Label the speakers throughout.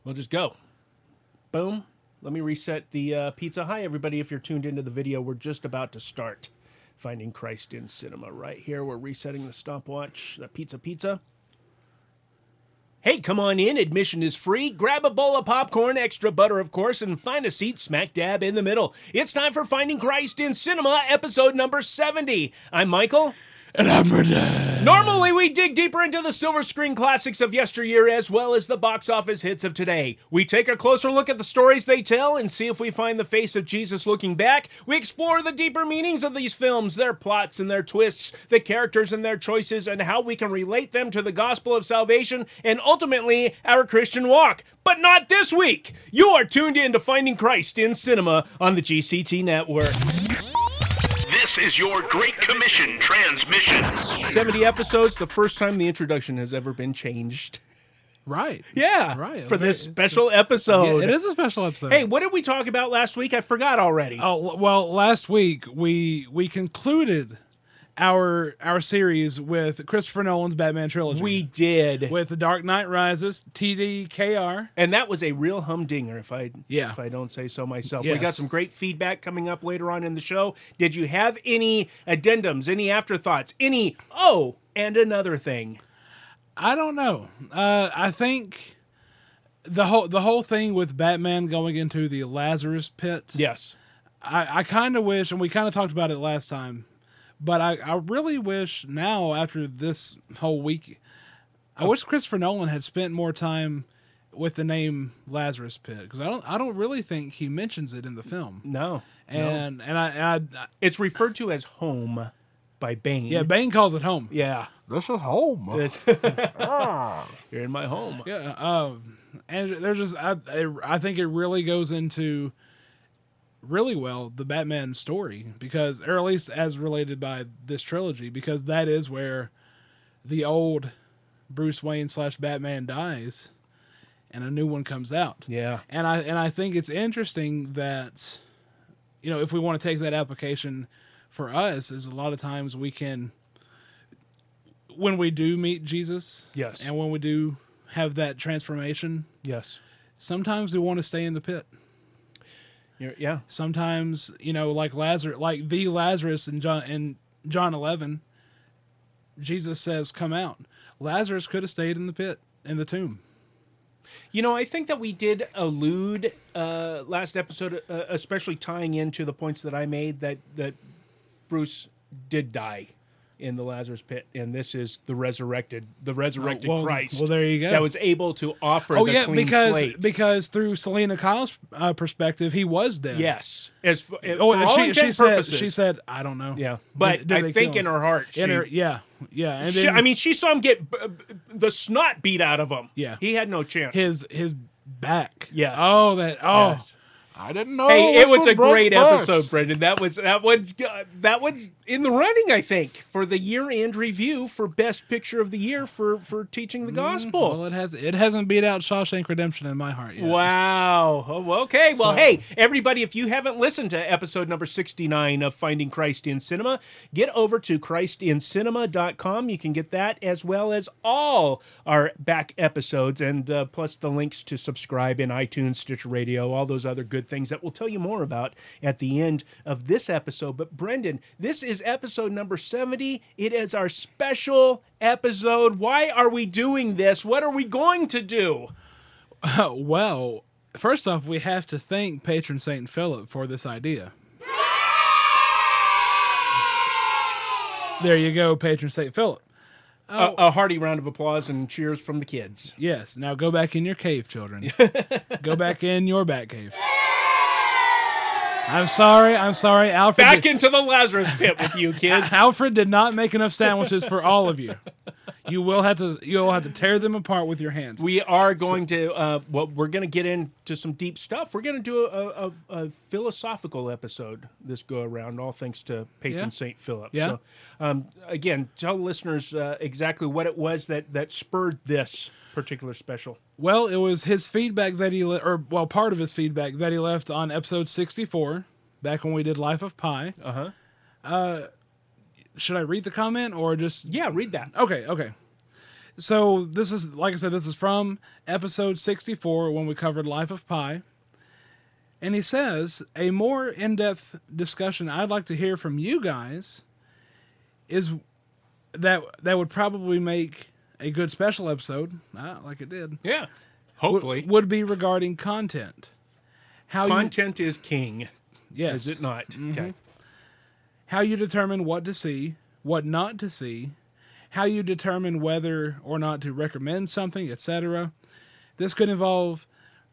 Speaker 1: We'll just go. Boom. Let me reset the pizza. Hi, everybody. If you're tuned into the video, we're just about to start Finding Christ in Cinema. Right here, we're resetting the stopwatch. The pizza. Hey, come on in. Admission is free. Grab a bowl of popcorn, extra butter, of course, and find a seat smack dab in the middle. It's time for Finding Christ in Cinema, episode number 70. I'm Michael.
Speaker 2: And I'm Renee.
Speaker 1: Normally, we dig deeper into the silver screen classics of yesteryear as well as the box office hits of today. We take a closer look at the stories they tell and see if we find the face of Jesus looking back. We explore the deeper meanings of these films, their plots and their twists, the characters and their choices, and how we can relate them to the gospel of salvation and ultimately our Christian walk. But not this week! You are tuned in to Finding Christ in Cinema on the GCT Network.
Speaker 3: This is your Great Commission transmission.
Speaker 1: 70 episodes, the first time the introduction has ever been changed.
Speaker 2: Right.
Speaker 1: Yeah.
Speaker 2: Right.
Speaker 1: For this special episode.
Speaker 2: Yeah, it is a special episode.
Speaker 1: Hey, what did we talk about last week? I forgot already.
Speaker 2: Oh, well, last week we concluded our series with Christopher Nolan's Batman trilogy.
Speaker 1: We did.
Speaker 2: With The Dark Knight Rises, TDKR.
Speaker 1: And that was a real humdinger, if I don't say so myself.
Speaker 2: Yes.
Speaker 1: We got some great feedback coming up later on in the show. Did you have any addendums, any afterthoughts, any, and another thing?
Speaker 2: I don't know. I think the whole thing with Batman going into the Lazarus pit.
Speaker 1: Yes.
Speaker 2: I kind of wish, and we kind of talked about it last time, but I really wish now, after this whole week, I wish Christopher Nolan had spent more time with the name Lazarus Pit, because I don't really think he mentions it in the film.
Speaker 1: No.
Speaker 2: And I
Speaker 1: it's referred to as home by Bane.
Speaker 2: Yeah, Bane calls it home.
Speaker 1: Yeah.
Speaker 2: This is home.
Speaker 1: You're in my home.
Speaker 2: Yeah. And there's just I think it really goes into really well the Batman story, because, or at least as related by this trilogy, because that is where the old Bruce Wayne / Batman dies and a new one comes out.
Speaker 1: Yeah.
Speaker 2: And I think it's interesting that, you know, if we want to take that application for us, is a lot of times we can, when we do meet Jesus,
Speaker 1: yes,
Speaker 2: and when we do have that transformation,
Speaker 1: yes,
Speaker 2: sometimes we want to stay in the pit.
Speaker 1: Yeah.
Speaker 2: Sometimes, you know, like the Lazarus in John 11, Jesus says, "Come out." Lazarus could have stayed in the pit, in the tomb.
Speaker 1: You know, I think that we did allude last episode, especially tying into the points that I made, that Bruce did die in the Lazarus pit, and this is the resurrected Christ.
Speaker 2: Well, there you go.
Speaker 1: That was able to offer the clean slate.
Speaker 2: Because through Selena Kyle's perspective, he was dead.
Speaker 1: Yes.
Speaker 2: She said, I don't know.
Speaker 1: Yeah, but I think in her heart,
Speaker 2: yeah. And then,
Speaker 1: she saw him get the snot beat out of him.
Speaker 2: Yeah,
Speaker 1: he had no chance.
Speaker 2: His back.
Speaker 1: Yes.
Speaker 2: Yes. I didn't know.
Speaker 1: Hey, it was a great episode, Brendan. That was in the running, I think, for the year-end review for Best Picture of the Year for teaching the gospel.
Speaker 2: Well, it hasn't beat out Shawshank Redemption in my heart yet.
Speaker 1: Wow. Oh, okay. Well, hey, everybody, if you haven't listened to episode number 69 of Finding Christ in Cinema, get over to christincinema.com. You can get that as well as all our back episodes, and plus the links to subscribe in iTunes, Stitcher Radio, all those other good things that we'll tell you more about at the end of this episode. But Brendan, this is episode number 70. It is our special episode. Why are we doing this? What are we going to do?
Speaker 2: Well, first off, we have to thank patron Saint Philip for this idea. There you go, patron Saint Philip.
Speaker 1: A hearty round of applause and cheers from the kids.
Speaker 2: Yes. Now go back in your cave, children. Go back in your bat cave. I'm sorry, Alfred.
Speaker 1: Back into the Lazarus pit with you, kids.
Speaker 2: Alfred did not make enough sandwiches for all of you. You'll have to tear them apart with your hands.
Speaker 1: We are going to we're going to get into some deep stuff. We're going to do a philosophical episode this go around, all thanks to patron Saint Philip.
Speaker 2: Yeah.
Speaker 1: So again, tell listeners exactly what it was that spurred this particular special.
Speaker 2: Well, it was his feedback that part of his feedback that he left on episode 64, back when we did Life of Pi.
Speaker 1: Uh-huh.
Speaker 2: Should I read the comment or just...
Speaker 1: Yeah, read that.
Speaker 2: Okay. So this is, like I said, this is from episode 64 when we covered Life of Pi. And he says, a more in-depth discussion I'd like to hear from you guys is that would probably make a good special episode, like it did.
Speaker 1: Yeah, hopefully.
Speaker 2: Would be regarding content.
Speaker 1: Content is king.
Speaker 2: Yes.
Speaker 1: Is it not?
Speaker 2: Mm-hmm.
Speaker 1: Okay.
Speaker 2: How you determine what to see, what not to see, how you determine whether or not to recommend something, etc. This could involve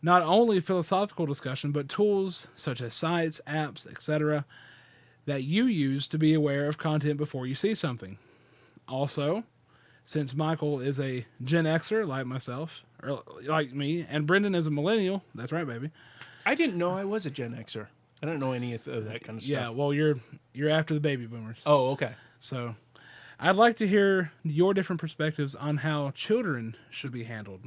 Speaker 2: not only philosophical discussion, but tools such as sites, apps, etc. that you use to be aware of content before you see something. Also, since Michael is a Gen Xer like myself, or like me, and Brendan is a millennial, that's right, baby.
Speaker 1: I didn't know I was a Gen Xer. I don't know any of that kind of stuff.
Speaker 2: Yeah, well, you're after the baby boomers.
Speaker 1: Oh, okay.
Speaker 2: So, I'd like to hear your different perspectives on how children should be handled,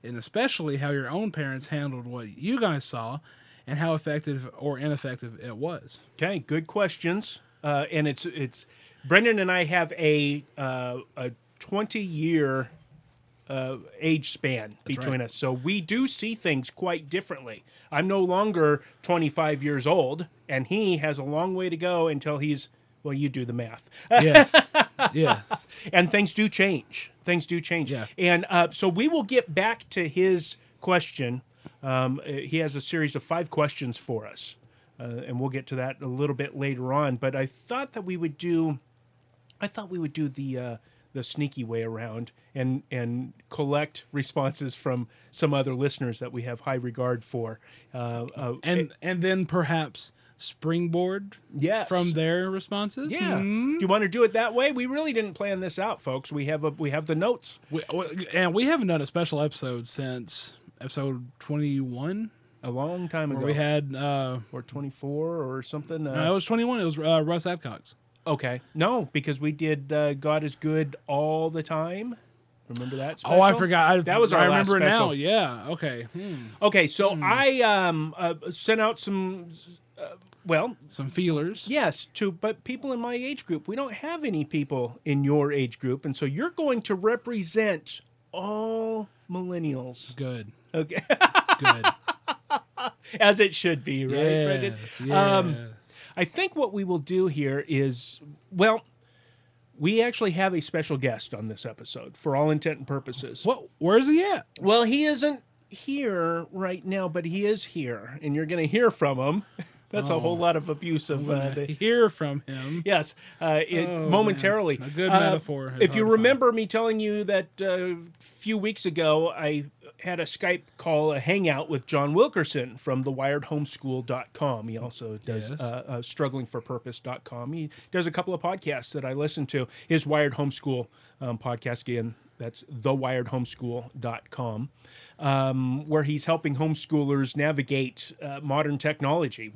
Speaker 2: and especially how your own parents handled what you guys saw, and how effective or ineffective it was.
Speaker 1: Okay, good questions. And it's Brendan and I have a 20-year age span between us, so we do see things quite differently. I'm no longer 25 years old, and he has a long way to go until he's, well, you do the math.
Speaker 2: Yes, yes.
Speaker 1: And things do change. Things do change.
Speaker 2: Yeah.
Speaker 1: And so we will get back to his question. He has a series of 5 questions for us, and we'll get to that a little bit later on. But I thought that we would do, the sneaky way around and collect responses from some other listeners that we have high regard for,
Speaker 2: And then perhaps springboard from their responses.
Speaker 1: Yeah. Do you want to do it that way? We really didn't plan this out, folks. We have the notes.
Speaker 2: And we haven't done a special episode since episode 21.
Speaker 1: A long time ago.
Speaker 2: Where we had
Speaker 1: or 24 or something.
Speaker 2: No, it was 21. It was Russ Adcox.
Speaker 1: Okay. No, because we did God is Good all the time. Remember that special?
Speaker 2: Oh, I forgot.
Speaker 1: That was our
Speaker 2: I
Speaker 1: last
Speaker 2: remember it
Speaker 1: special.
Speaker 2: now. Yeah. Okay.
Speaker 1: Okay, so I sent out some
Speaker 2: some feelers.
Speaker 1: Yes, but people in my age group. We don't have any people in your age group, and so you're going to represent all millennials.
Speaker 2: Good.
Speaker 1: Okay.
Speaker 2: Good.
Speaker 1: As it should be, right, Brendan?
Speaker 2: Yes.
Speaker 1: I think what we will do here is, well, we actually have a special guest on this episode for all intent and purposes.
Speaker 2: What? Where's he at?
Speaker 1: Well, he isn't here right now, but he is here, and you're going to hear from him. That's a whole lot of abuse of
Speaker 2: hear from him.
Speaker 1: Yes, momentarily.
Speaker 2: Man. A good metaphor.
Speaker 1: If you remember me telling you that a few weeks ago, I had a Skype call, a hangout with John Wilkerson from thewiredhomeschool.com. He also does strugglingforpurpose.com. He does a couple of podcasts that I listen to. His Wired Homeschool podcast, again, that's thewiredhomeschool.com, where he's helping homeschoolers navigate modern technology.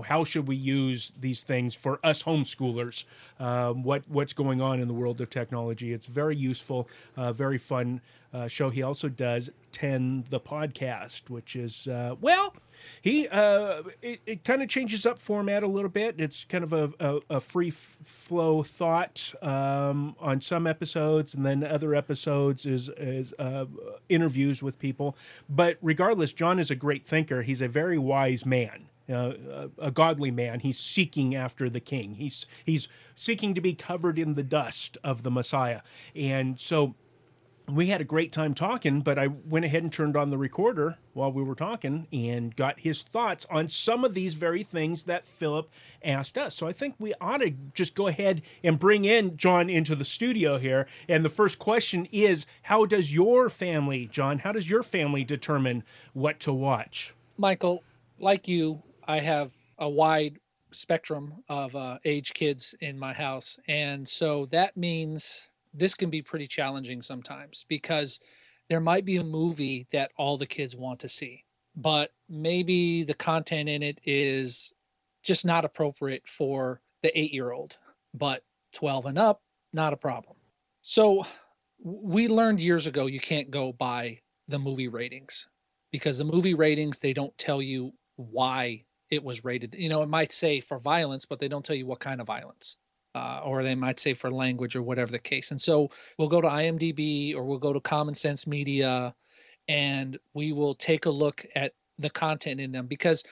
Speaker 1: How should we use these things for us homeschoolers? What's going on in the world of technology? It's very useful, very fun show. He also does 10 the podcast, which is it kind of changes up format a little bit. It's kind of a free flow thought on some episodes, and then other episodes is interviews with people. But regardless, John is a great thinker. He's a very wise man. A godly man. He's seeking after the king. He's seeking to be covered in the dust of the Messiah. And so we had a great time talking, but I went ahead and turned on the recorder while we were talking and got his thoughts on some of these very things that Philip asked us. So I think we ought to just go ahead and bring in John into the studio here. And the first question is, how does your family, John, how does your family determine what to watch?
Speaker 4: Michael, like you, I have a wide spectrum of age kids in my house. And so that means this can be pretty challenging sometimes because there might be a movie that all the kids want to see, but maybe the content in it is just not appropriate for the 8-year-old, but 12 and up, not a problem. So we learned years ago, you can't go by the movie ratings because the movie ratings, they don't tell you why it was rated. It might say for violence, but they don't tell you what kind of violence. or they might say for language or whatever the case. And so we'll go to IMDb or we'll go to Common Sense Media, and we will take a look at the content in them, because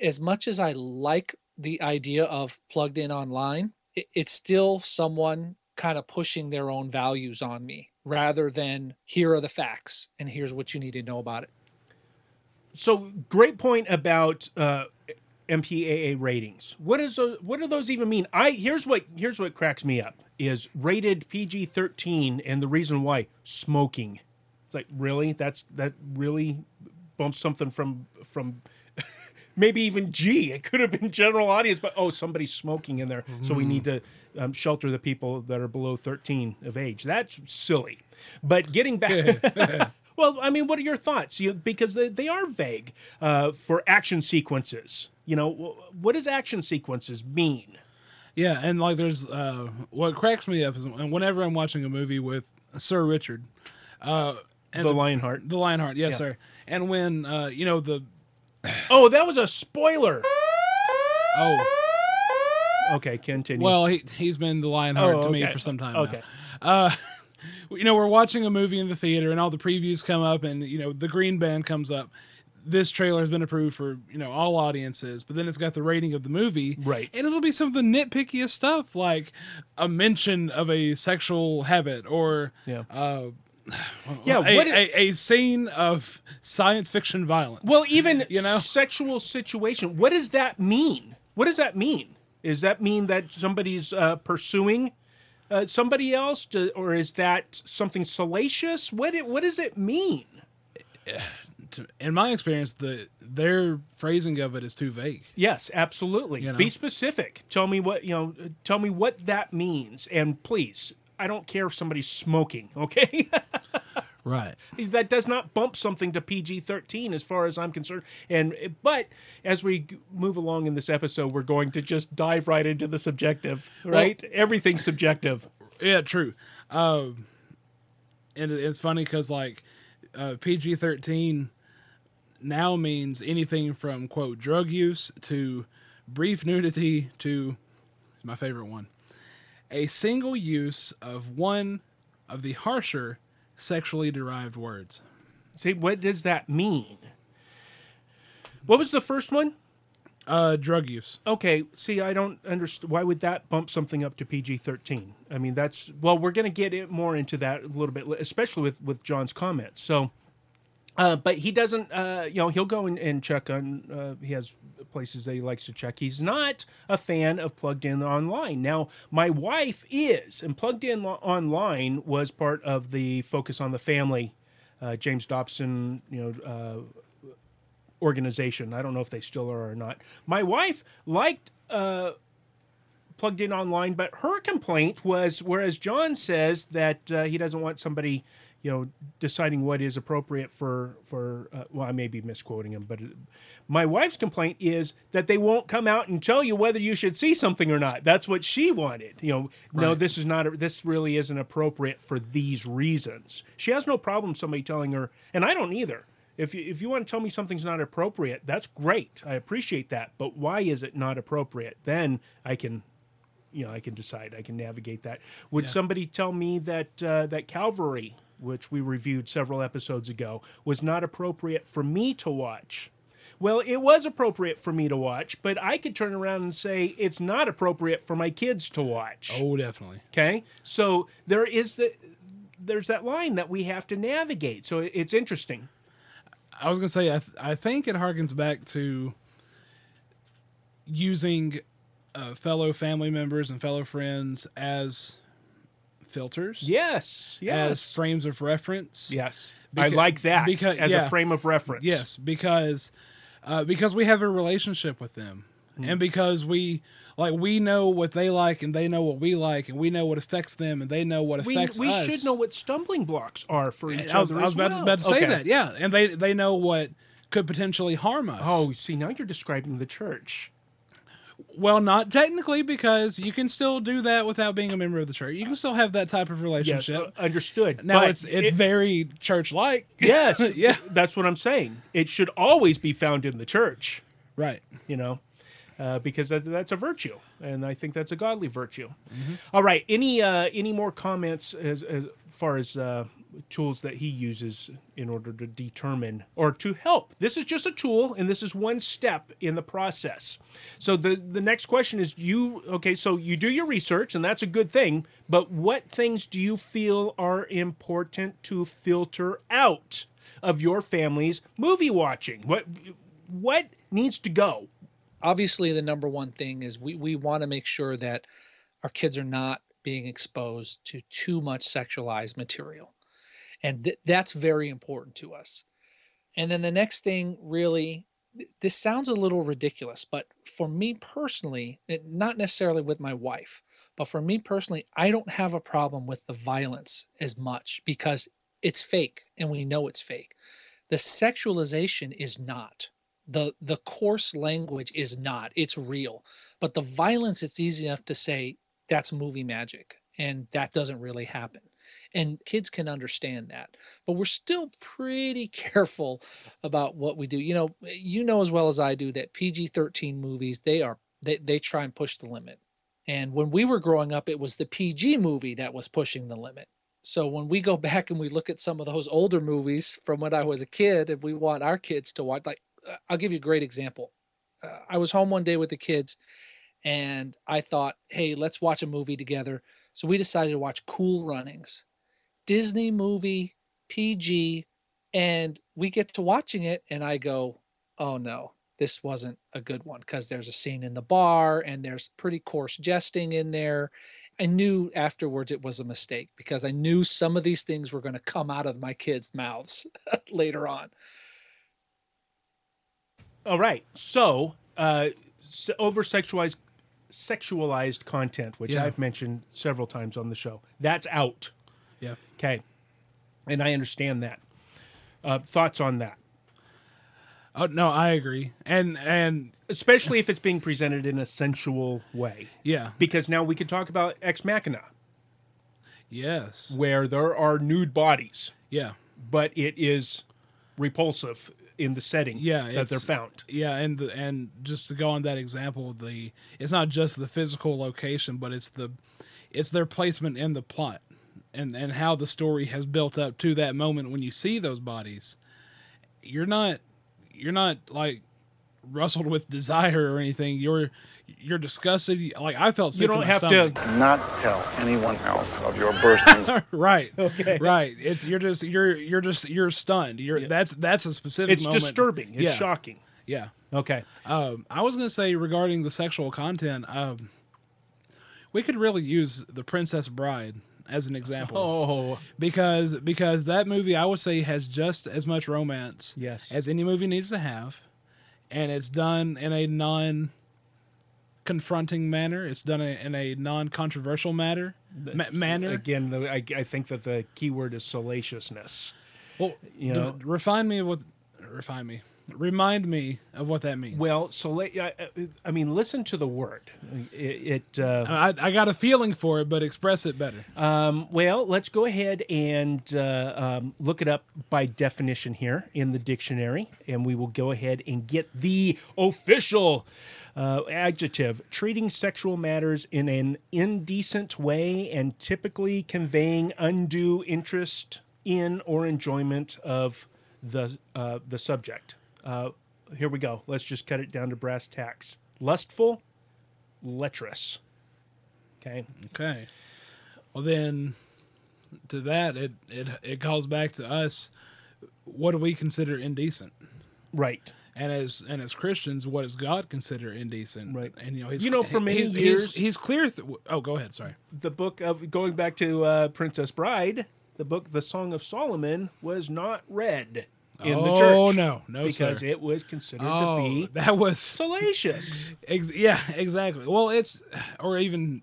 Speaker 4: as much as I like the idea of plugged in online, it's still someone kind of pushing their own values on me rather than here are the facts and here's what you need to know about it.
Speaker 1: So great point about MPAA ratings. What do those even mean? Here's what cracks me up is rated PG-13, and the reason why: smoking. It's like, really? That really bumps something from maybe even G. It could have been general audience, but somebody's smoking in there, so we need to shelter the people that are below 13 of age. That's silly. But getting back. Well, I mean, what are your thoughts? Because they are vague for action sequences. What does action sequences mean?
Speaker 2: Yeah, and like there's what cracks me up is whenever I'm watching a movie with Sir Richard,
Speaker 1: and the Lionheart.
Speaker 2: The Lionheart, yes, sir. And when the
Speaker 1: that was a spoiler.
Speaker 2: Oh,
Speaker 1: okay, continue.
Speaker 2: Well, he's been the Lionheart to me for some time. Okay. Now. We're watching a movie in the theater and all the previews come up and, the green band comes up. This trailer has been approved for, all audiences, but then it's got the rating of the movie.
Speaker 1: Right.
Speaker 2: And it'll be some of the nitpickiest stuff, like a mention of a sexual habit or a scene of science fiction violence.
Speaker 1: Well, even sexual situation. What does that mean? What does that mean? Does that mean that somebody's pursuing somebody else, or is that something salacious? What does it mean?
Speaker 2: In my experience, their phrasing of it is too vague.
Speaker 1: Yes, absolutely. Be specific. Tell me what that means, and please, I don't care if somebody's smoking. Okay.
Speaker 2: Right.
Speaker 1: That does not bump something to PG-13 as far as I'm concerned. But as we move along in this episode, we're going to just dive right into the subjective, right? Well, everything's subjective.
Speaker 2: Yeah, true. And it's funny because PG-13 now means anything from, quote, drug use to brief nudity to, my favorite one, a single use of one of the harsher sexually derived words.
Speaker 1: See, what does that mean? What was the first one?
Speaker 2: Drug use.
Speaker 1: Okay, see, I don't understand. Why would that bump something up to PG-13? I mean, we're going to get more into that a little bit, especially with John's comments. So, but he doesn't, he'll go and check on, he has places that he likes to check. He's not a fan of Plugged In Online. Now, my wife is, and Plugged In Online was part of the Focus on the Family, James Dobson, organization. I don't know if they still are or not. My wife liked Plugged In Online, but her complaint was, whereas John says that he doesn't want somebody deciding what is appropriate for I may be misquoting him, but my wife's complaint is that they won't come out and tell you whether you should see something or not. That's what she wanted. No, this really isn't appropriate for these reasons. She has no problem somebody telling her, and I don't either. If you want to tell me something's not appropriate, that's great. I appreciate that. But why is it not appropriate? Then I can decide. I can navigate that. Would somebody tell me that that Calvary, which we reviewed several episodes ago, was not appropriate for me to watch? Well, it was appropriate for me to watch, but I could turn around and say it's not appropriate for my kids to watch.
Speaker 2: Oh, definitely.
Speaker 1: Okay? So there's that line that we have to navigate. So it's interesting.
Speaker 2: I was going to say, I think it harkens back to using fellow family members and fellow friends as filters.
Speaker 1: Yes.
Speaker 2: As frames of reference.
Speaker 1: Yes. I like that as a frame of reference.
Speaker 2: Yes, because we have a relationship with them. And because we know what they like and they know what we like, and we know what affects them and they know what affects us.
Speaker 1: We should know what stumbling blocks are for each other.
Speaker 2: I was about to say that, yeah. And they know what could potentially harm us.
Speaker 1: Oh, see, now you're describing the church.
Speaker 2: Well, not technically, because you can still do that without being a member of the church. You can still have that type of relationship.
Speaker 1: Yes, understood.
Speaker 2: Now, it's very church-like.
Speaker 1: Yes,
Speaker 2: yeah.
Speaker 1: That's what I'm saying. It should always be found in the church.
Speaker 2: Right.
Speaker 1: because that's a virtue, and I think that's a godly virtue. All right, any more comments as far as tools that he uses in order to determine or to help? This is just a tool, and this is one step in the process. So the next question is, so you do your research, and that's a good thing, but what things do you feel are important to filter out of your family's movie watching? What needs to go?
Speaker 4: Obviously, the number one thing is we want to make sure that our kids are not being exposed to too much sexualized material. And that's very important to us. And then the next thing, really, this sounds a little ridiculous, but for me personally, not necessarily with my wife, but for me personally, I don't have a problem with the violence as much because it's fake and we know it's fake. The sexualization is not. The coarse language is not. It's real. But the violence, it's easy enough to say that's movie magic, and that doesn't really happen. And kids can understand that. But we're still pretty careful about what we do. You know as well as I do that PG-13 movies, they try and push the limit. And when we were growing up, it was the PG movie that was pushing the limit. So when we go back and we look at some of those older movies from when I was a kid, and we want our kids to watch, like, I'll give you a great example. I was home one day with the kids, and I thought, hey, let's watch a movie together. So we decided to watch Cool Runnings, Disney movie, PG, and we get to watching it, and I go, oh no, this wasn't a good one, because there's a scene in the bar, and there's pretty coarse jesting in there. I knew afterwards it was a mistake, because I knew some of these things were going to come out of my kids' mouths later on.
Speaker 1: All right. So, sexualized content, which I've mentioned several times on the show, that's out.
Speaker 2: Yeah.
Speaker 1: Okay. And I understand that. Thoughts on that?
Speaker 2: Oh no, I agree, and
Speaker 1: especially if it's being presented in a sensual way.
Speaker 2: Yeah.
Speaker 1: Because now we can talk about Ex Machina.
Speaker 2: Yes.
Speaker 1: Where there are nude bodies.
Speaker 2: Yeah.
Speaker 1: But it is repulsive in the setting that they're found.
Speaker 2: Yeah, and just to go on that example, it's not just the physical location, but it's their placement in the plot, and how the story has built up to that moment when you see those bodies. You're not like rustled with desire or anything. You're disgusted. Like, I felt sick. You don't have to
Speaker 5: not tell anyone else of your burstings.
Speaker 2: Right. Okay. Right. You're stunned. That's a specific.
Speaker 1: It's
Speaker 2: moment.
Speaker 1: Disturbing. It's shocking.
Speaker 2: Yeah.
Speaker 1: Okay.
Speaker 2: I was gonna say, regarding the sexual content, we could really use The Princess Bride as an example.
Speaker 1: Oh.
Speaker 2: Because that movie, I would say, has just as much romance as any movie needs to have, and it's done in a non-confronting manner. It's done in a non-controversial manner.
Speaker 1: Again, though, I think that the key word is salaciousness.
Speaker 2: Well, remind me of what that means.
Speaker 1: Well, I mean, listen to the word.
Speaker 2: I got a feeling for it, but express it better.
Speaker 1: Well, let's go ahead and look it up by definition here in the dictionary, and we will go ahead and get the official adjective: treating sexual matters in an indecent way and typically conveying undue interest in or enjoyment of the subject. Here we go. Let's just cut it down to brass tacks. Lustful, lecherous. Okay.
Speaker 2: Okay. Well, then, to that, it calls back to us. What do we consider indecent?
Speaker 1: Right.
Speaker 2: And as Christians, what does God consider indecent?
Speaker 1: Right.
Speaker 2: And
Speaker 1: for many years,
Speaker 2: he's clear. Go ahead. Sorry.
Speaker 1: The book of going back to Princess Bride, the book, The Song of Solomon, was not read in the church.
Speaker 2: Oh no,
Speaker 1: because
Speaker 2: sir.
Speaker 1: It was considered to be
Speaker 2: that was
Speaker 1: salacious.
Speaker 2: Yeah, exactly. Well, or even,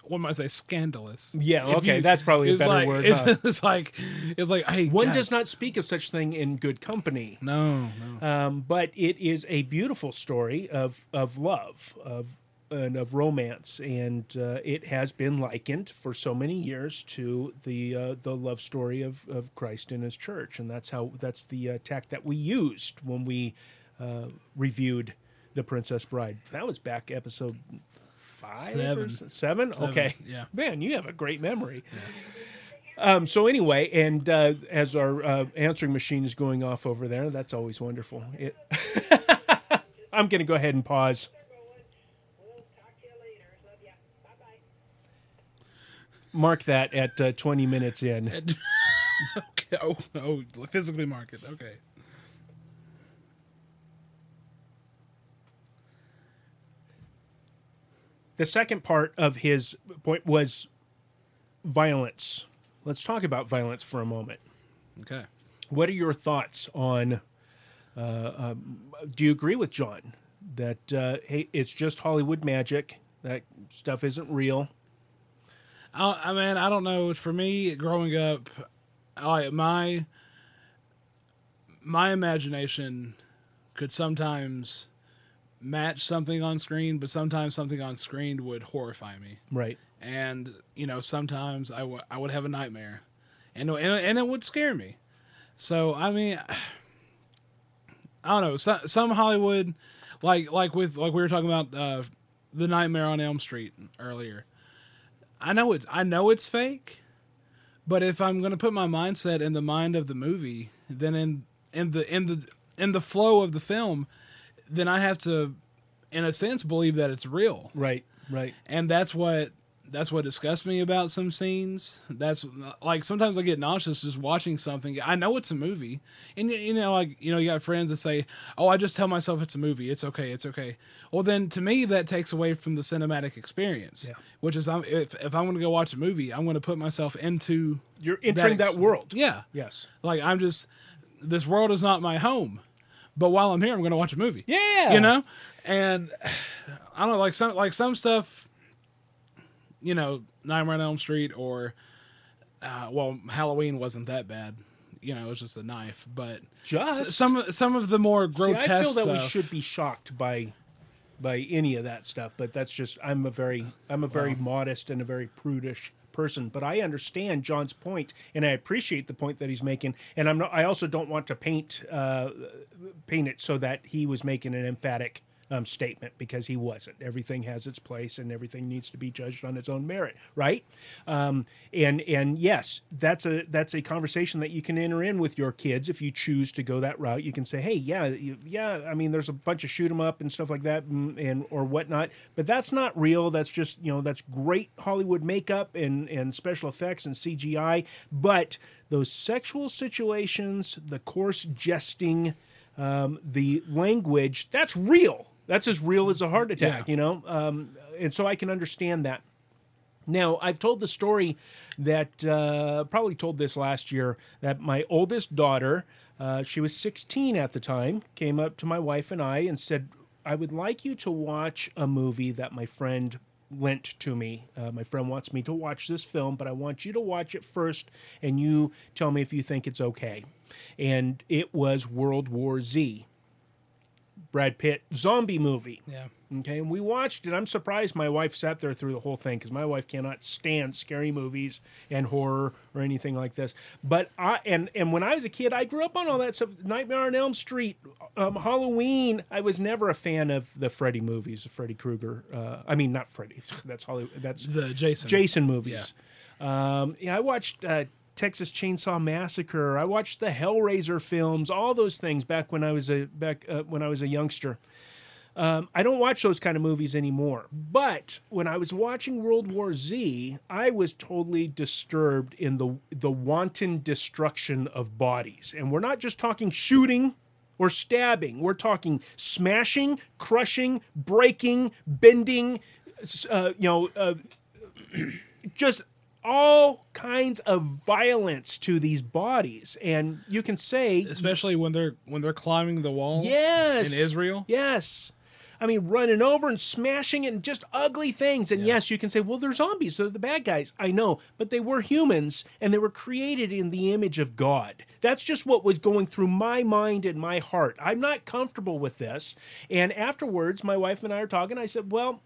Speaker 2: what might I say, scandalous.
Speaker 1: Yeah, okay, that's probably a better word.
Speaker 2: It's like, hey,
Speaker 1: one
Speaker 2: guys.
Speaker 1: does not speak of such thing in good company.
Speaker 2: No.
Speaker 1: But it is a beautiful story of love, and of romance, and it has been likened for so many years to the love story of Christ and His church, and that's the tack that we used when we reviewed The Princess Bride. That was back episode 5
Speaker 2: 7.
Speaker 1: or 7? Okay.
Speaker 2: Yeah.
Speaker 1: Man, you have a great memory. So anyway, and as our answering machine is going off over there, that's always wonderful. I'm going to go ahead and pause. Mark that at 20 minutes in.
Speaker 2: Okay. Oh, physically mark it. Okay.
Speaker 1: The second part of his point was violence. Let's talk about violence for a moment.
Speaker 2: Okay.
Speaker 1: What are your thoughts on? Do you agree with John that hey, it's just Hollywood magic? That stuff isn't real.
Speaker 2: I mean, I don't know. For me, growing up, my imagination could sometimes match something on screen, but sometimes something on screen would horrify me.
Speaker 1: Right.
Speaker 2: And sometimes I would have a nightmare, and it would scare me. So I mean, I don't know. Some Hollywood, like we were talking about the Nightmare on Elm Street earlier. I know it's fake, but if I'm going to put my mindset in the mind of the movie, then in the flow of the film, then I have to, in a sense, believe that it's real.
Speaker 1: Right.
Speaker 2: And that's what disgusts me about some scenes. That's like sometimes I get nauseous just watching something. I know it's a movie, and you got friends that say, "Oh, I just tell myself it's a movie. It's okay. It's okay." Well, then to me that takes away from the cinematic experience. Yeah. Which is, if I'm going to go watch a movie, I'm going to put myself into.
Speaker 1: You're entering that world.
Speaker 2: Yeah.
Speaker 1: Yes.
Speaker 2: Like this world is not my home, but while I'm here, I'm going to watch a movie.
Speaker 1: Yeah.
Speaker 2: And I don't know, like some stuff. Nightmare on Elm Street or, Halloween wasn't that bad. It was just a knife. But some of the more grotesque
Speaker 1: I feel that
Speaker 2: stuff,
Speaker 1: we should be shocked by any of that stuff. But that's just I'm a very modest and a very prudish person. But I understand John's point, and I appreciate the point that he's making. And I also don't want to paint it so that he was making an emphatic statement, because he wasn't. Everything has its place, and everything needs to be judged on its own merit, right? And yes, that's a conversation that you can enter in with your kids if you choose to go that route. You can say, hey, yeah. I mean, there's a bunch of shoot 'em up and stuff like that, and or whatnot, but that's not real. That's just that's great Hollywood makeup and special effects and CGI. But those sexual situations, the coarse jesting, the language, that's real. That's as real as a heart attack, and so I can understand that. Now, I've told the story that, probably told this last year, that my oldest daughter, she was 16 at the time, came up to my wife and I and said, I would like you to watch a movie that my friend lent to me. My friend wants me to watch this film, but I want you to watch it first, and you tell me if you think it's okay. And it was World War Z. Brad Pitt zombie movie.
Speaker 2: Yeah.
Speaker 1: Okay, and we watched it. I'm surprised my wife sat there through the whole thing, because my wife cannot stand scary movies and horror or anything like this. But and when I was a kid, I grew up on all that stuff. Nightmare on Elm Street, Halloween. I was never a fan of the Freddy movies, the Freddy Krueger. I mean, not Freddy. That's Hollywood. That's
Speaker 2: the
Speaker 1: Jason movies. Yeah, I watched Texas Chainsaw Massacre. I watched the Hellraiser films. All those things back when I was a youngster. I don't watch those kind of movies anymore. But when I was watching World War Z, I was totally disturbed in the wanton destruction of bodies. And we're not just talking shooting or stabbing. We're talking smashing, crushing, breaking, bending, just all kinds of violence to these bodies. And you can say,
Speaker 2: especially when they're climbing the wall.
Speaker 1: Yes.
Speaker 2: In Israel.
Speaker 1: Yes. I mean, running over and smashing and just ugly things. And yes, you can say, well, they're zombies. They're the bad guys. I know. But they were humans, and they were created in the image of God. That's just what was going through my mind and my heart. I'm not comfortable with this. And afterwards, my wife and I are talking. I said, well,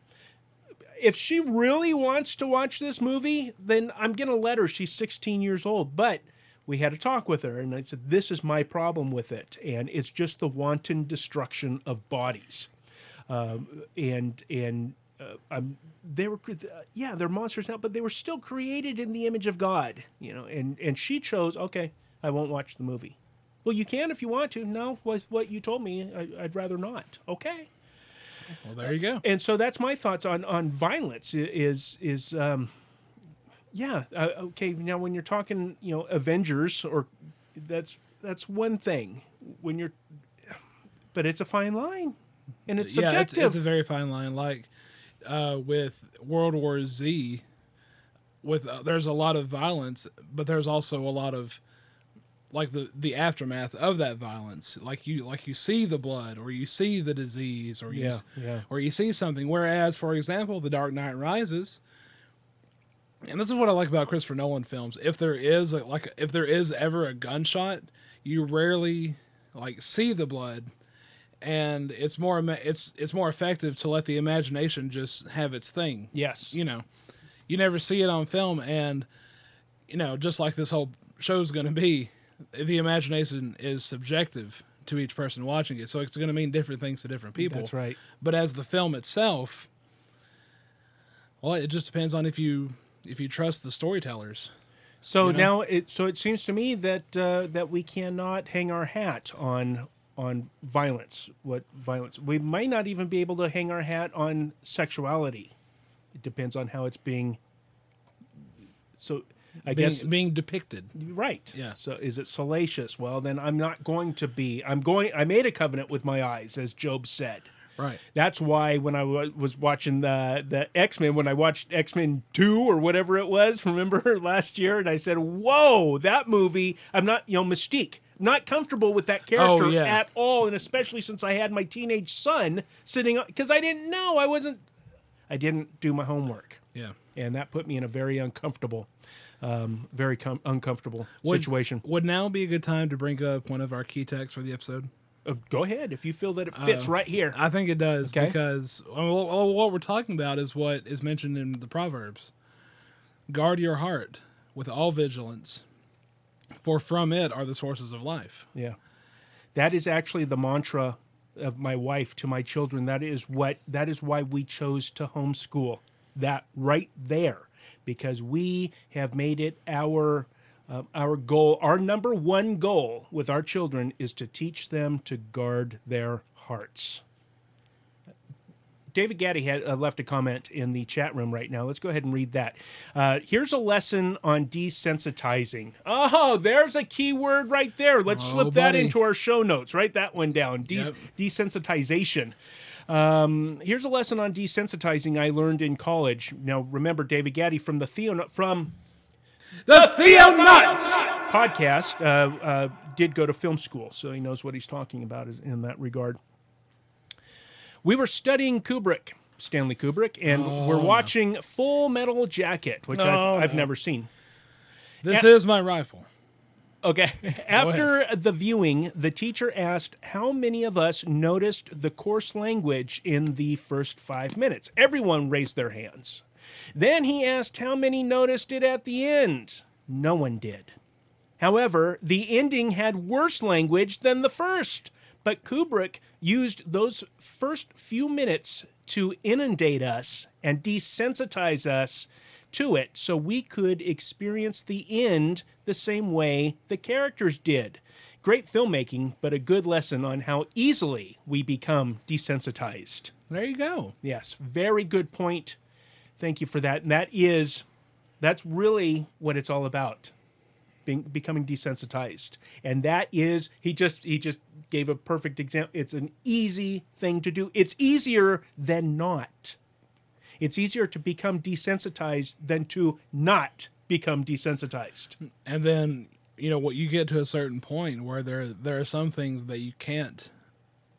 Speaker 1: if she really wants to watch this movie, then I'm going to let her. She's 16 years old. But we had a talk with her, and I said, this is my problem with it. And it's just the wanton destruction of bodies. they were, they're monsters now, but they were still created in the image of God, and she chose, okay, I won't watch the movie. Well, you can if you want to. No, was what you told me. I'd rather not. Okay.
Speaker 2: Well, there you go.
Speaker 1: And so that's my thoughts on violence. Okay. Now, when you're talking, Avengers, or that's one thing. But it's a fine line, and it's subjective.
Speaker 2: Yeah, it's a very fine line. Like with World War Z, there's a lot of violence, but there's also a lot of like the aftermath of that violence. Like you see the blood, or you see the disease, or you see something. Whereas, for example, The Dark Knight Rises. And this is what I like about Christopher Nolan films. If there is ever a gunshot, you rarely see the blood, and it's more effective to let the imagination just have its thing.
Speaker 1: Yes,
Speaker 2: you never see it on film, and just like this whole show's going to be, the imagination is subjective to each person watching it, so it's going to mean different things to different people.
Speaker 1: That's right.
Speaker 2: But as the film itself, well, it just depends on if you trust the storytellers.
Speaker 1: So now it seems to me that we cannot hang our hat on violence. What violence? We might not even be able to hang our hat on sexuality. It depends on how it's being. So I guess
Speaker 2: being depicted.
Speaker 1: Right.
Speaker 2: Yeah.
Speaker 1: So is it salacious? Well, then I'm not going to be. I made a covenant with my eyes, as Job said.
Speaker 2: Right.
Speaker 1: That's why when I was watching the X-Men, when I watched X-Men 2 or whatever it was, remember last year, and I said, whoa, that movie, I'm not, Mystique, I'm not comfortable with that character at all, and especially since I had my teenage son sitting, because I didn't know, I didn't do my homework.
Speaker 2: Yeah.
Speaker 1: And that put me in a very uncomfortable situation.
Speaker 2: Would now be a good time to bring up one of our key texts for the episode?
Speaker 1: Go ahead, if you feel that it fits right here.
Speaker 2: I think it does,
Speaker 1: okay.
Speaker 2: Because what we're talking about is what is mentioned in the Proverbs. Guard your heart with all vigilance, for from it are the sources of life.
Speaker 1: Yeah. That is actually the mantra of my wife to my children. That is why we chose to homeschool. That right there, because we have made it our goal, our number one goal with our children is to teach them to guard their hearts. David Gaddy had left a comment in the chat room right now. Let's go ahead and read that. Here's a lesson on desensitizing. Oh, there's a key word right there. Let's slip that into our show notes. Write that one down. Desensitization. Here's a lesson on desensitizing I learned in college. Now, remember, David Gaddy from the Theonauts podcast did go to film school, so he knows what he's talking about in that regard. We were studying Stanley Kubrick, and we're watching Full Metal Jacket, which I've never seen.
Speaker 2: This is my rifle.
Speaker 1: Okay. After the viewing, the teacher asked how many of us noticed the coarse language in the first 5 minutes. Everyone raised their hands. Then he asked how many noticed it at the end. No one did. However, the ending had worse language than the first, but Kubrick used those first few minutes to inundate us and desensitize us to it so we could experience the end the same way the characters did. Great filmmaking, but a good lesson on how easily we become desensitized.
Speaker 2: There you go.
Speaker 1: Yes, very good point. Thank you for that. And that's really what it's all about, becoming desensitized. And that is, he just gave a perfect example. It's an easy thing to do. It's easier than not. It's easier to become desensitized than to not become desensitized.
Speaker 2: And then, what you get to a certain point where there are some things that you can't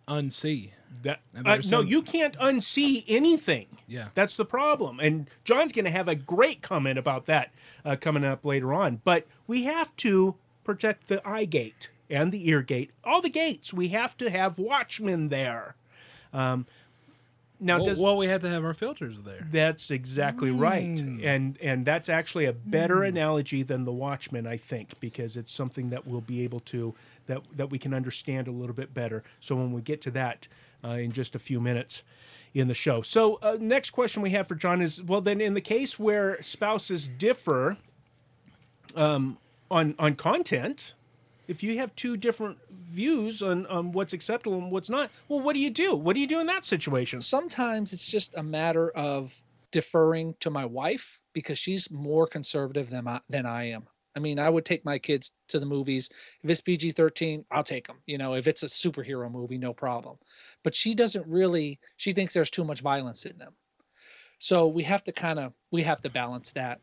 Speaker 2: unsee.
Speaker 1: No, you can't unsee anything.
Speaker 2: Yeah.
Speaker 1: That's the problem. And John's going to have a great comment about that coming up later on. But we have to protect the eye gate and the ear gate. All the gates. We have to have watchmen there. Now,
Speaker 2: well, we have to have our filters there.
Speaker 1: That's exactly right, and that's actually a better analogy than the Watchmen, I think, because it's something that we'll be able to that we can understand a little bit better. So when we get to that in just a few minutes in the show. So next question we have for John is, well, then in the case where spouses differ on content, if you have two different views on what's acceptable and what's not, well, what do you do? What do you do in that situation?
Speaker 4: Sometimes it's just a matter of deferring to my wife because she's more conservative than I am. I mean, I would take my kids to the movies. If it's PG-13, I'll take them. You know, if it's a superhero movie, no problem. But she doesn't really, she thinks there's too much violence in them. So we have to balance that.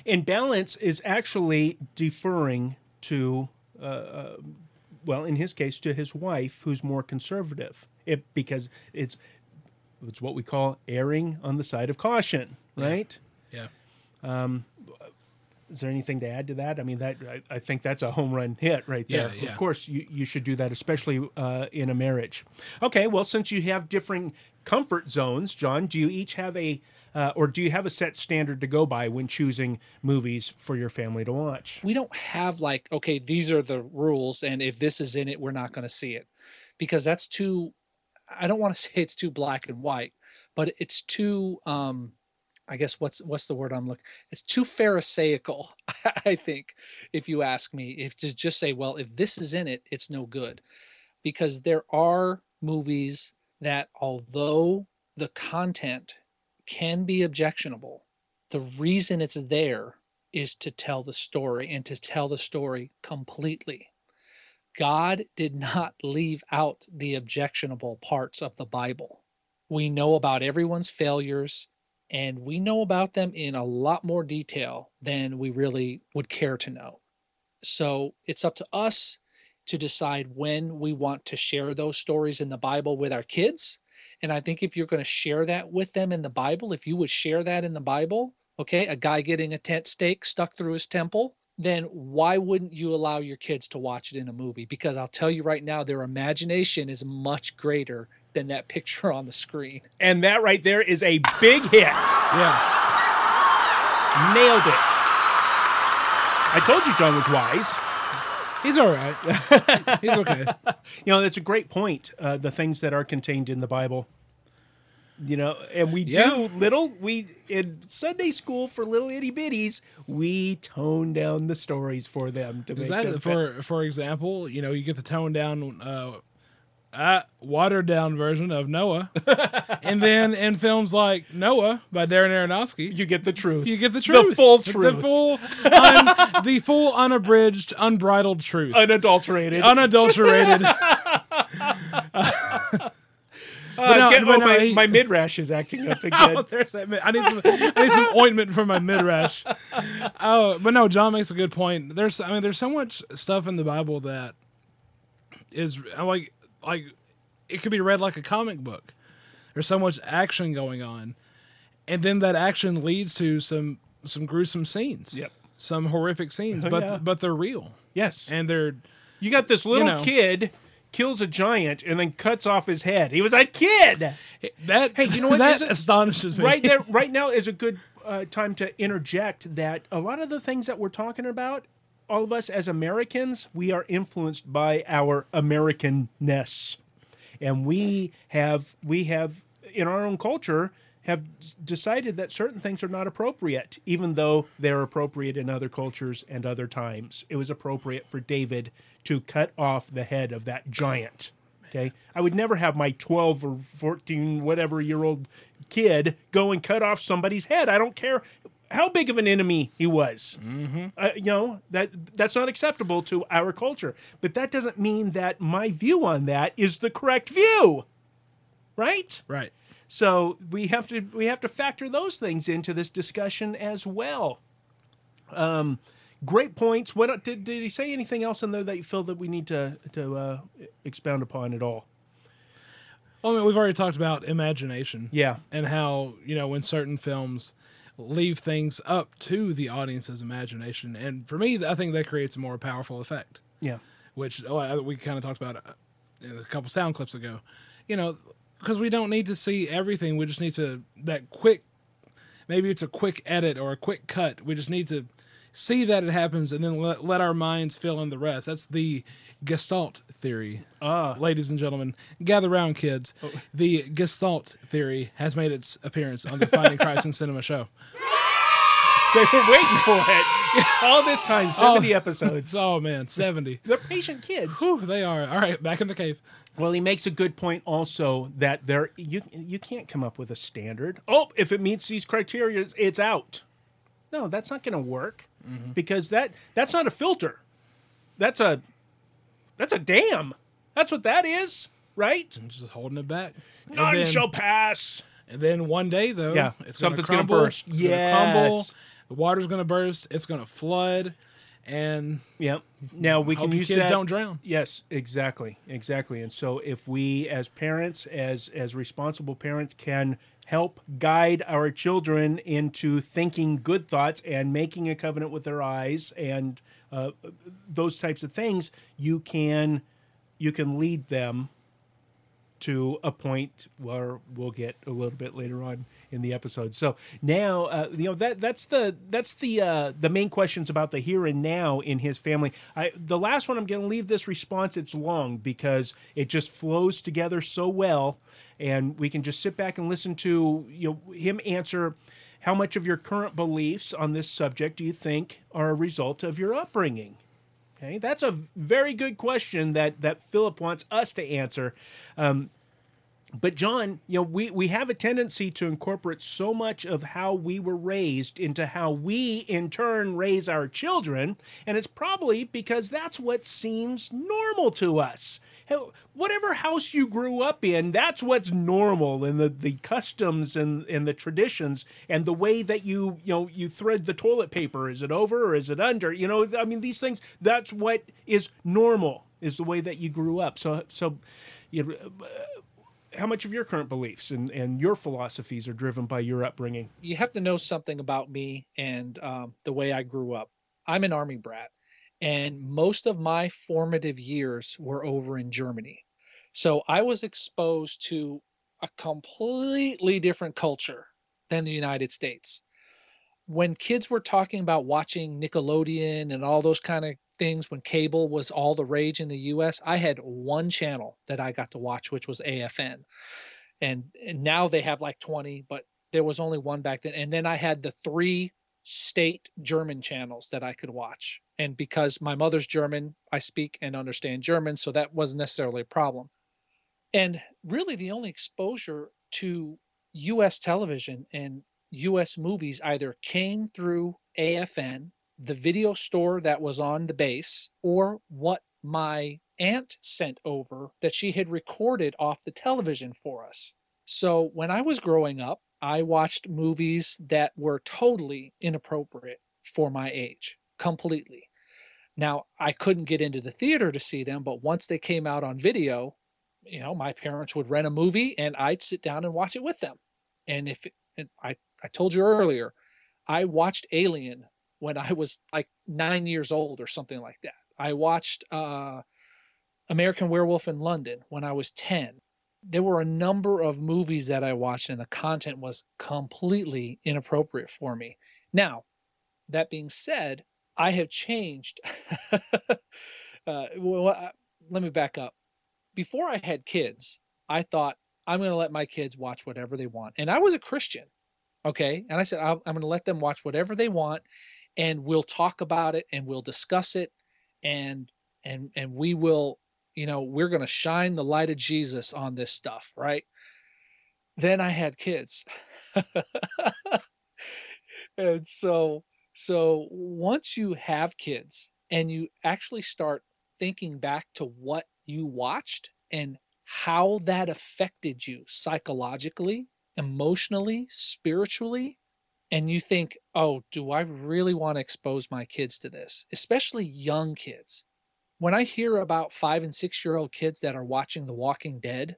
Speaker 1: And balance is actually deferring to, well, in his case, to his wife, who's more conservative. Because it's what we call erring on the side of caution, right?
Speaker 2: Yeah.
Speaker 1: Is there anything to add to that? I mean, I think that's a home run hit right there.
Speaker 2: Yeah.
Speaker 1: Of course, you should do that, especially in a marriage. Okay, well, since you have differing comfort zones, John, do you each have or do you have a set standard to go by when choosing movies for your family to watch?
Speaker 4: We don't have like, okay, these are the rules, and if this is in it, we're not going to see it, because that's too, I don't want to say it's too black and white, but it's too, I guess what's the word I'm looking? It's too pharisaical, I think, if you ask me. If to just say, well, if this is in it, it's no good, because there are movies that, although the content can be objectionable, the reason it's there is to tell the story, and to tell the story completely. God did not leave out the objectionable parts of the Bible. We know about everyone's failures, and we know about them in a lot more detail than we really would care to know. So it's up to us to decide when we want to share those stories in the Bible with our kids. And I think if you're going to share that with them in the Bible, if you would share that in the Bible, okay, a guy getting a tent stake stuck through his temple, then why wouldn't you allow your kids to watch it in a movie? Because I'll tell you right now, their imagination is much greater than that picture on the screen.
Speaker 1: And that right there is a big hit.
Speaker 2: Yeah.
Speaker 1: Nailed it. I told you John was wise.
Speaker 2: He's all right. He's okay.
Speaker 1: You know, that's a great point. The things that are contained in the Bible. You know, and we do in Sunday school for little itty bitties, we tone down the stories for them to make them
Speaker 2: for example, you know, you get the toned down, watered down version of Noah, and then in films like Noah by Darren Aronofsky,
Speaker 1: you get the truth.
Speaker 2: You get the truth,
Speaker 1: the full truth,
Speaker 2: the full unabridged, unbridled truth,
Speaker 1: unadulterated. My midrash is acting up again.
Speaker 2: There's that. I need some ointment for my midrash. But no, John makes a good point. There's so much stuff in the Bible that is like it could be read like a comic book. There's so much action going on, and then that action leads to some gruesome scenes.
Speaker 1: Yep.
Speaker 2: Some horrific scenes, but they're real.
Speaker 1: Yes,
Speaker 2: and
Speaker 1: you got this little kid kills a giant and then cuts off his head. He was a kid.
Speaker 2: Hey, you know what? That astonishes me.
Speaker 1: Right now is a good time to interject that a lot of the things that we're talking about, all of us as Americans, we are influenced by our Americanness, and we have in our own culture have decided that certain things are not appropriate, even though they're appropriate in other cultures and other times. It was appropriate for David to cut off the head of that giant. Okay, I would never have my 12 or 14 whatever year old kid go and cut off somebody's head. I don't care how big of an enemy he was.
Speaker 2: Mm-hmm.
Speaker 1: You know, that's not acceptable to our culture. But that doesn't mean that my view on that is the correct view. Right?
Speaker 2: Right.
Speaker 1: So we have to factor those things into this discussion as well. Great points. What did he say anything else in there that you feel that we need to expound upon at all?
Speaker 2: Well, I mean, we've already talked about imagination.
Speaker 1: Yeah.
Speaker 2: And how, you know, when certain films leave things up to the audience's imagination. And for me, I think that creates a more powerful effect.
Speaker 1: Yeah.
Speaker 2: Which we kind of talked about in a couple sound clips ago. You know, because we don't need to see everything. We just need to, that quick, maybe it's a quick edit or a quick cut. We just need to see that it happens and then let our minds fill in the rest. That's the Gestalt theory. Ladies and gentlemen, gather round, kids. The Gestalt theory has made its appearance on the Finding Christ in Cinema show.
Speaker 1: They were waiting for it all this time, 70 episodes.
Speaker 2: Oh, man, 70.
Speaker 1: They're patient kids.
Speaker 2: Whew, they are. All right, back in the cave.
Speaker 1: Well, he makes a good point also that you can't come up with a standard. Oh, if it meets these criteria, it's out. No, that's not going to work because that's not a filter. That's a dam. That's what that is, right?
Speaker 2: I'm just holding it back.
Speaker 1: None shall pass.
Speaker 2: And then one day, though, it's
Speaker 1: something's
Speaker 2: going to
Speaker 1: burst.
Speaker 2: It's going to crumble. The water's going to burst. It's going to flood. And
Speaker 1: now we can use
Speaker 2: kids
Speaker 1: that.
Speaker 2: Don't drown.
Speaker 1: Yes, exactly. And so if we as parents, as responsible parents, can help guide our children into thinking good thoughts and making a covenant with their eyes and those types of things, you can lead them to a point where we'll get a little bit later on in the episode. So now, that's the main questions about the here and now in his family. The last one, I'm going to leave this response. It's long because it just flows together so well, and we can just sit back and listen to him answer. How much of your current beliefs on this subject do you think are a result of your upbringing? Okay, that's a very good question that Philip wants us to answer. But John, we have a tendency to incorporate so much of how we were raised into how we in turn raise our children, and it's probably because that's what seems normal to us. Whatever house you grew up in, that's what's normal, and the customs and the traditions and the way that you thread the toilet paper. Is it over or is it under? These things, that's what is normal, is the way that you grew up. So how much of your current beliefs and your philosophies are driven by your upbringing?
Speaker 4: You have to know something about me and the way I grew up. I'm an Army brat, and most of my formative years were over in Germany. So I was exposed to a completely different culture than the United States. When kids were talking about watching Nickelodeon and all those kind of things, when cable was all the rage in the US, I had one channel that I got to watch, which was AFN. And now they have like 20, but there was only one back then. And then I had the 3 state German channels that I could watch. And because my mother's German, I speak and understand German, so that wasn't necessarily a problem. And really the only exposure to US television and US movies either came through AFN, the video store that was on the base, or what my aunt sent over that she had recorded off the television for us. So when I was growing up, I watched movies that were totally inappropriate for my age, completely. Now, I couldn't get into the theater to see them, but once they came out on video, my parents would rent a movie and I'd sit down and watch it with them. And I told you earlier, I watched Alien when I was like 9 years old or something like that. I watched American Werewolf in London when I was 10. There were a number of movies that I watched and the content was completely inappropriate for me. Now, that being said, I have changed. Let me back up. Before I had kids, I thought I'm going to let my kids watch whatever they want. And I was a Christian. Okay. And I said, I'm going to let them watch whatever they want, and we'll talk about it and we'll discuss it. And we will, we're going to shine the light of Jesus on this stuff. Right. Then I had kids. And so once you have kids and you actually start thinking back to what you watched and how that affected you psychologically, emotionally, spiritually, and you think, oh, do I really want to expose my kids to this? Especially young kids. When I hear about 5 and 6-year-old kids that are watching The Walking Dead,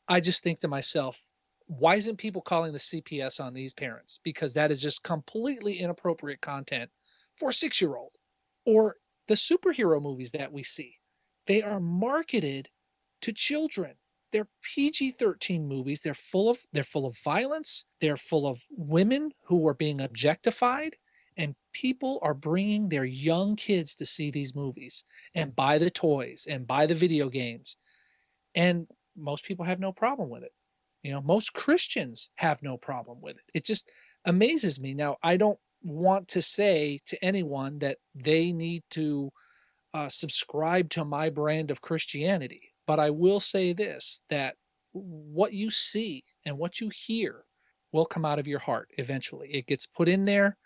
Speaker 4: I just think to myself, why isn't people calling the CPS on these parents? Because that is just completely inappropriate content for a 6-year-old. Or the superhero movies that we see, they are marketed to children. they're PG-13 movies. They're full of violence. They're full of women who are being objectified, and people are bringing their young kids to see these movies and buy the toys and buy the video games. And most people have no problem with it. Most Christians have no problem with it. It just amazes me. Now, I don't want to say to anyone that they need to subscribe to my brand of Christianity, but I will say this, that what you see and what you hear will come out of your heart eventually. It gets put in there.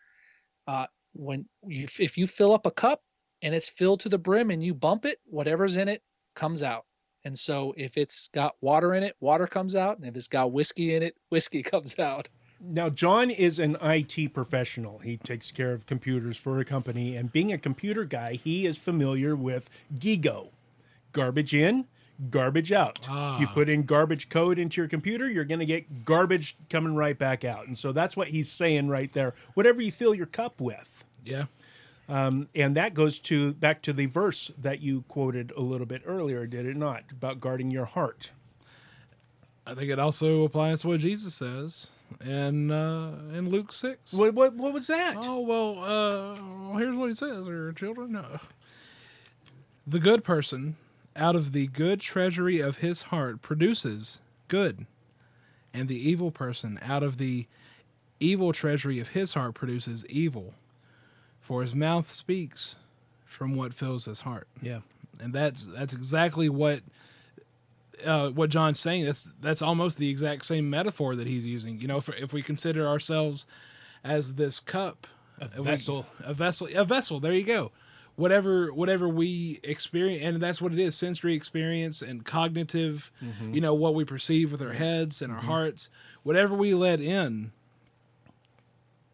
Speaker 4: If you fill up a cup and it's filled to the brim and you bump it, whatever's in it comes out. And so if it's got water in it, water comes out. And if it's got whiskey in it, whiskey comes out.
Speaker 1: Now, John is an IT professional. He takes care of computers for a company. And being a computer guy, he is familiar with GIGO. Garbage in, garbage out. If you put in garbage code into your computer, you're going to get garbage coming right back out. And so that's what he's saying right there. Whatever you fill your cup with.
Speaker 2: Yeah.
Speaker 1: And that goes back to the verse that you quoted a little bit earlier, did it not? About guarding your heart.
Speaker 2: I think it also applies to what Jesus says in Luke 6.
Speaker 1: What was that?
Speaker 2: Oh, well, here's what he says, or children. The good person out of the good treasury of his heart produces good, and the evil person out of the evil treasury of his heart produces evil. For his mouth speaks from what fills his heart.
Speaker 1: Yeah.
Speaker 2: And that's exactly what John's saying. That's almost the exact same metaphor that he's using. If we consider ourselves as this cup,
Speaker 1: a vessel.
Speaker 2: There you go. Whatever we experience, and that's what it is: sensory experience and cognitive. What we perceive with our heads and our hearts. Whatever we let in.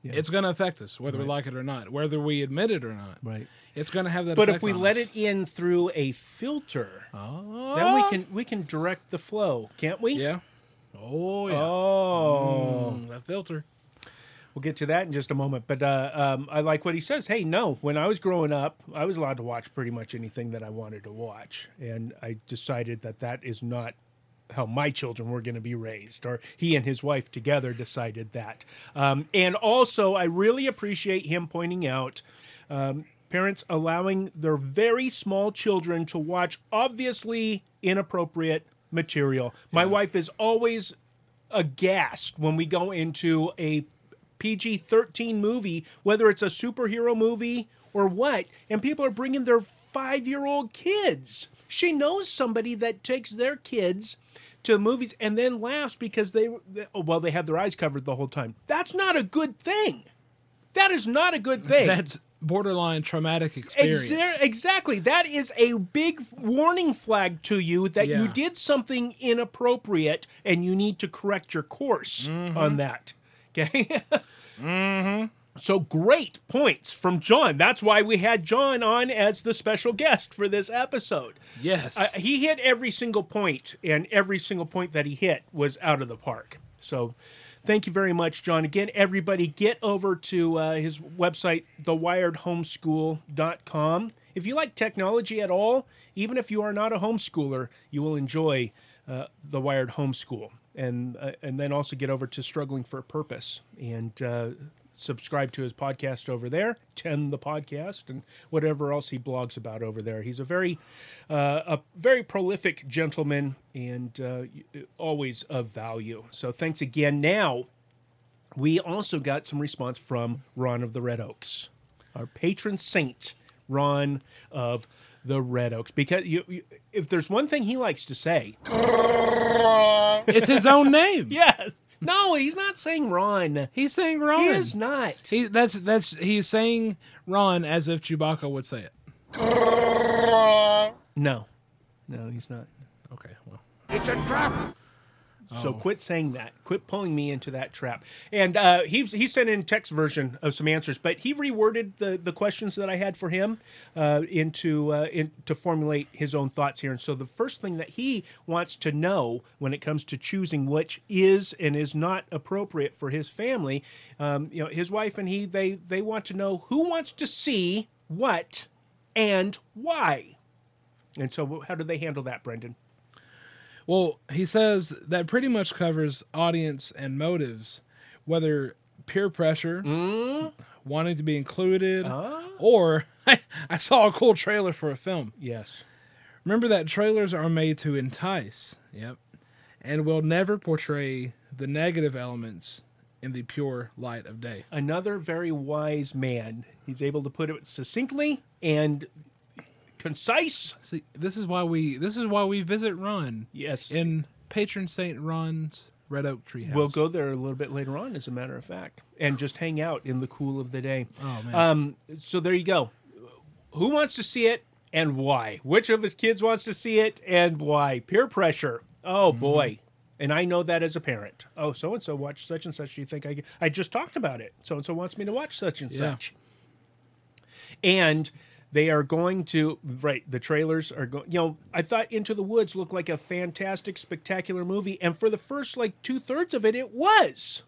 Speaker 2: Yeah. It's going to affect us, whether we like it or not, whether we admit it or not.
Speaker 1: Right.
Speaker 2: It's going to have that
Speaker 1: But
Speaker 2: effect
Speaker 1: if we
Speaker 2: on
Speaker 1: let
Speaker 2: us.
Speaker 1: it in through a filter, then we can direct the flow, can't we?
Speaker 2: Yeah. Oh, yeah.
Speaker 1: Oh.
Speaker 2: That filter.
Speaker 1: We'll get to that in just a moment. But I like what he says. Hey, no, when I was growing up, I was allowed to watch pretty much anything that I wanted to watch. And I decided that is not how my children were going to be raised, or he and his wife together decided that. And also, I really appreciate him pointing out parents allowing their very small children to watch obviously inappropriate material. My wife is always aghast when we go into a PG-13 movie, whether it's a superhero movie or what, and people are bringing their 5-year-old kids. She knows somebody that takes their kids to movies and then laughs because they have their eyes covered the whole time. That's not a good thing. That is not a good thing.
Speaker 2: That's borderline traumatic experience.
Speaker 1: Exactly. That is a big warning flag to you that you did something inappropriate and you need to correct your course on that. Okay? So great points from John. That's why we had John on as the special guest for this episode.
Speaker 2: Yes.
Speaker 1: He hit every single point, and every single point that he hit was out of the park. So thank you very much, John. Again, everybody get over to his website, thewiredhomeschool.com. If you like technology at all, even if you are not a homeschooler, you will enjoy The Wired Homeschool. And then also get over to Struggling for a Purpose and subscribe to his podcast over there, Tend the Podcast, and whatever else he blogs about over there. He's a very prolific gentleman and always of value. So thanks again. Now, we also got some response from Ron of the Red Oaks, our patron saint, Ron of the Red Oaks. Because if there's one thing he likes to say,
Speaker 2: it's his own name.
Speaker 1: Yeah. No, he's not saying Ron.
Speaker 2: He's saying Ron.
Speaker 1: He is not.
Speaker 2: He's saying Ron as if Chewbacca would say it.
Speaker 1: No, he's not.
Speaker 2: Okay, well.
Speaker 5: It's a trap.
Speaker 1: So quit saying that. Quit pulling me into that trap. And he sent in text version of some answers, but he reworded the questions that I had for him to formulate his own thoughts here. And so the first thing that he wants to know when it comes to choosing which is and is not appropriate for his family, his wife and he, they want to know who wants to see what and why. And so how do they handle that, Brendan?
Speaker 2: Well, he says that pretty much covers audience and motives, whether peer pressure, wanting to be included, or I saw a cool trailer for a film.
Speaker 1: Yes.
Speaker 2: Remember that trailers are made to entice. Yep. And will never portray the negative elements in the pure light of day.
Speaker 1: Another very wise man. He's able to put it succinctly and concise.
Speaker 2: See, this is why we visit Ron.
Speaker 1: Yes.
Speaker 2: In patron saint Ron's Red Oak Treehouse.
Speaker 1: We'll go there a little bit later on, as a matter of fact, and just hang out in the cool of the day.
Speaker 2: Oh man.
Speaker 1: So there you go. Who wants to see it and why? Which of his kids wants to see it and why? Peer pressure. Oh boy. And I know that as a parent. Oh, so-and-so watched such and such. You think I just talked about it. So-and-so wants me to watch such and such. And they are going to, the trailers are going, I thought Into the Woods looked like a fantastic, spectacular movie. And for the first, 2/3 of it, it was.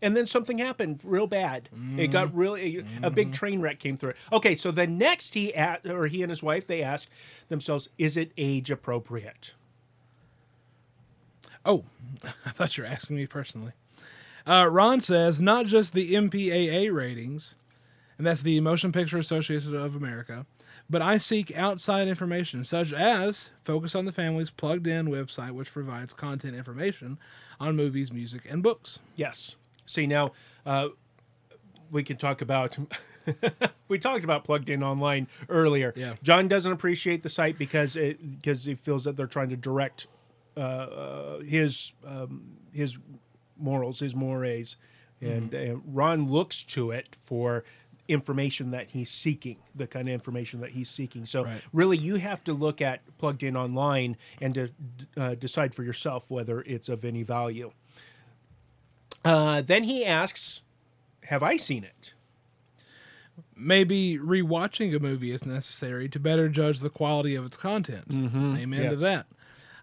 Speaker 1: And then something happened real bad. It got really, a big train wreck came through it. Okay, so the next he and his wife, they asked themselves, is it age appropriate?
Speaker 2: Oh, I thought you were asking me personally. Ron says, not just the MPAA ratings, and that's the Motion Picture Association of America, but I seek outside information, such as Focus on the Family's plugged-in website, which provides content information on movies, music, and books.
Speaker 1: Yes. See, now, we can talk about... we talked about Plugged In Online earlier.
Speaker 2: Yeah.
Speaker 1: John doesn't appreciate the site because he feels that they're trying to direct his morals, his mores, and Ron looks to it for information that he's seeking, the kind of information that he's seeking. So really, you have to look at Plugged In Online and to decide for yourself whether it's of any value. Then he asks, have I seen it?
Speaker 2: Maybe rewatching a movie is necessary to better judge the quality of its content. Amen to that.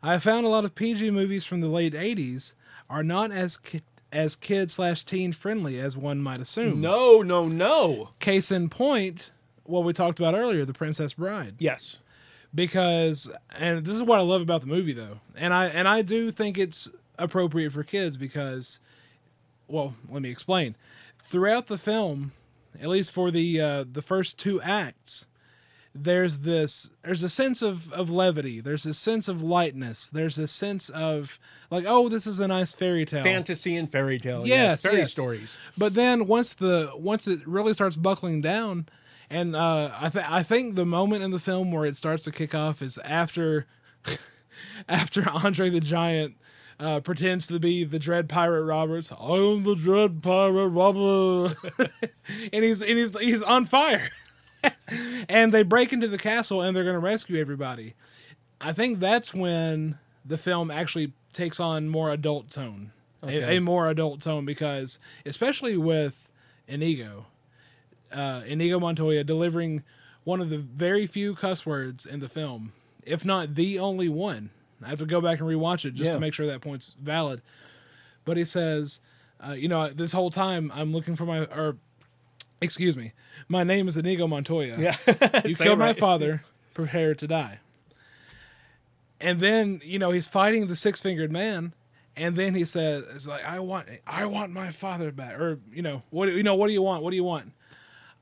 Speaker 2: I found a lot of PG movies from the late 80s are not as kid/teen friendly as one might assume.
Speaker 1: No.
Speaker 2: Case in point, what we talked about earlier, The Princess Bride.
Speaker 1: Yes.
Speaker 2: Because, and this is what I love about the movie though, and I do think it's appropriate for kids because, well, let me explain. Throughout the film, at least for the first 2 acts, there's a sense of levity. There's a sense of lightness. There's a sense of oh, this is a nice fairy tale.
Speaker 1: Fantasy and fairy tale.
Speaker 2: Yes,
Speaker 1: fairy
Speaker 2: yes.
Speaker 1: stories.
Speaker 2: But then once it really starts buckling down, and I think the moment in the film where it starts to kick off is after Andre the Giant pretends to be the Dread Pirate Roberts. I am the Dread Pirate Robert, and he's on fire. And they break into the castle and they're going to rescue everybody. I think that's when the film actually takes on more adult tone, a more adult tone, because especially with Inigo Montoya delivering one of the very few cuss words in the film, if not the only one. I have to go back and rewatch it just to make sure that point's valid. But he says, this whole time I'm looking for my name is Inigo Montoya. Yeah. You killed my father, prepare to die. And then, he's fighting the 6-fingered man, and then he says, it's like, I want my father back. Or, what do you want? What do you want?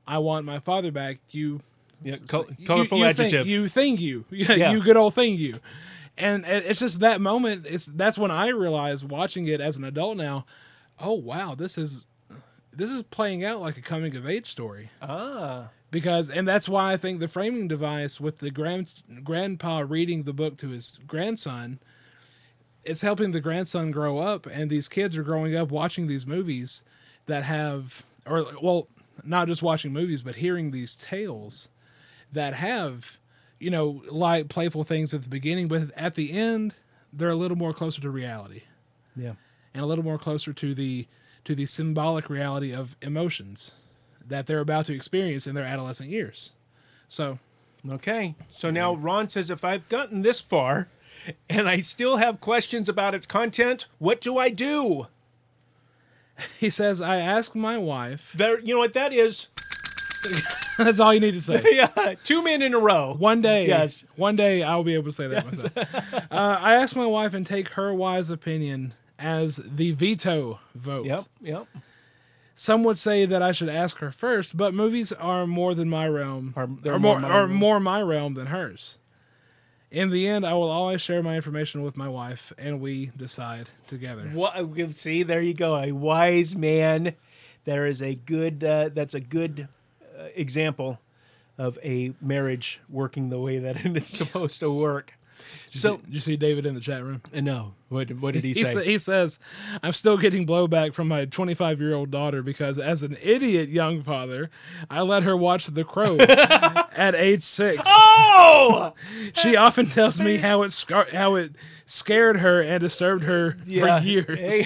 Speaker 2: I want my father back.
Speaker 1: Colorful adjective.
Speaker 2: You good old thing you. And it's just that moment, that's when I realized, watching it as an adult now, oh wow, this is playing out like a coming of age story. And that's why I think the framing device with the grandpa reading the book to his grandson, it's helping the grandson grow up, and these kids are growing up watching these movies that have, not just watching movies, but hearing these tales that have, light, playful things at the beginning, but at the end, they're a little more closer to reality.
Speaker 1: Yeah.
Speaker 2: And a little more closer to the symbolic reality of emotions that they're about to experience in their adolescent years. So,
Speaker 1: okay. So now Ron says, if I've gotten this far and I still have questions about its content, what do I do?
Speaker 2: He says, I ask my wife.
Speaker 1: You know what that is?
Speaker 2: That's all you need to say.
Speaker 1: Yeah, 2 men in a row.
Speaker 2: One day,
Speaker 1: Yes.
Speaker 2: one day I'll be able to say that myself. I asked my wife and take her wise opinion as the veto vote.
Speaker 1: Yep.
Speaker 2: Some would say that I should ask her first, but movies are more than my realm,
Speaker 1: They're
Speaker 2: or more my realm than hers. In the end, I will always share my information with my wife, and we decide together.
Speaker 1: What? See, there you go. A wise man. There is a good. That's a good example of a marriage working the way that it is supposed to work.
Speaker 2: Did you see David in the chat room?
Speaker 1: No. What did he say?
Speaker 2: He says, I'm still getting blowback from my 25-year-old daughter because as an idiot young father, I let her watch The Crow at age 6.
Speaker 1: Oh!
Speaker 2: She often tells me how it scared her and disturbed her for years.
Speaker 1: Hey.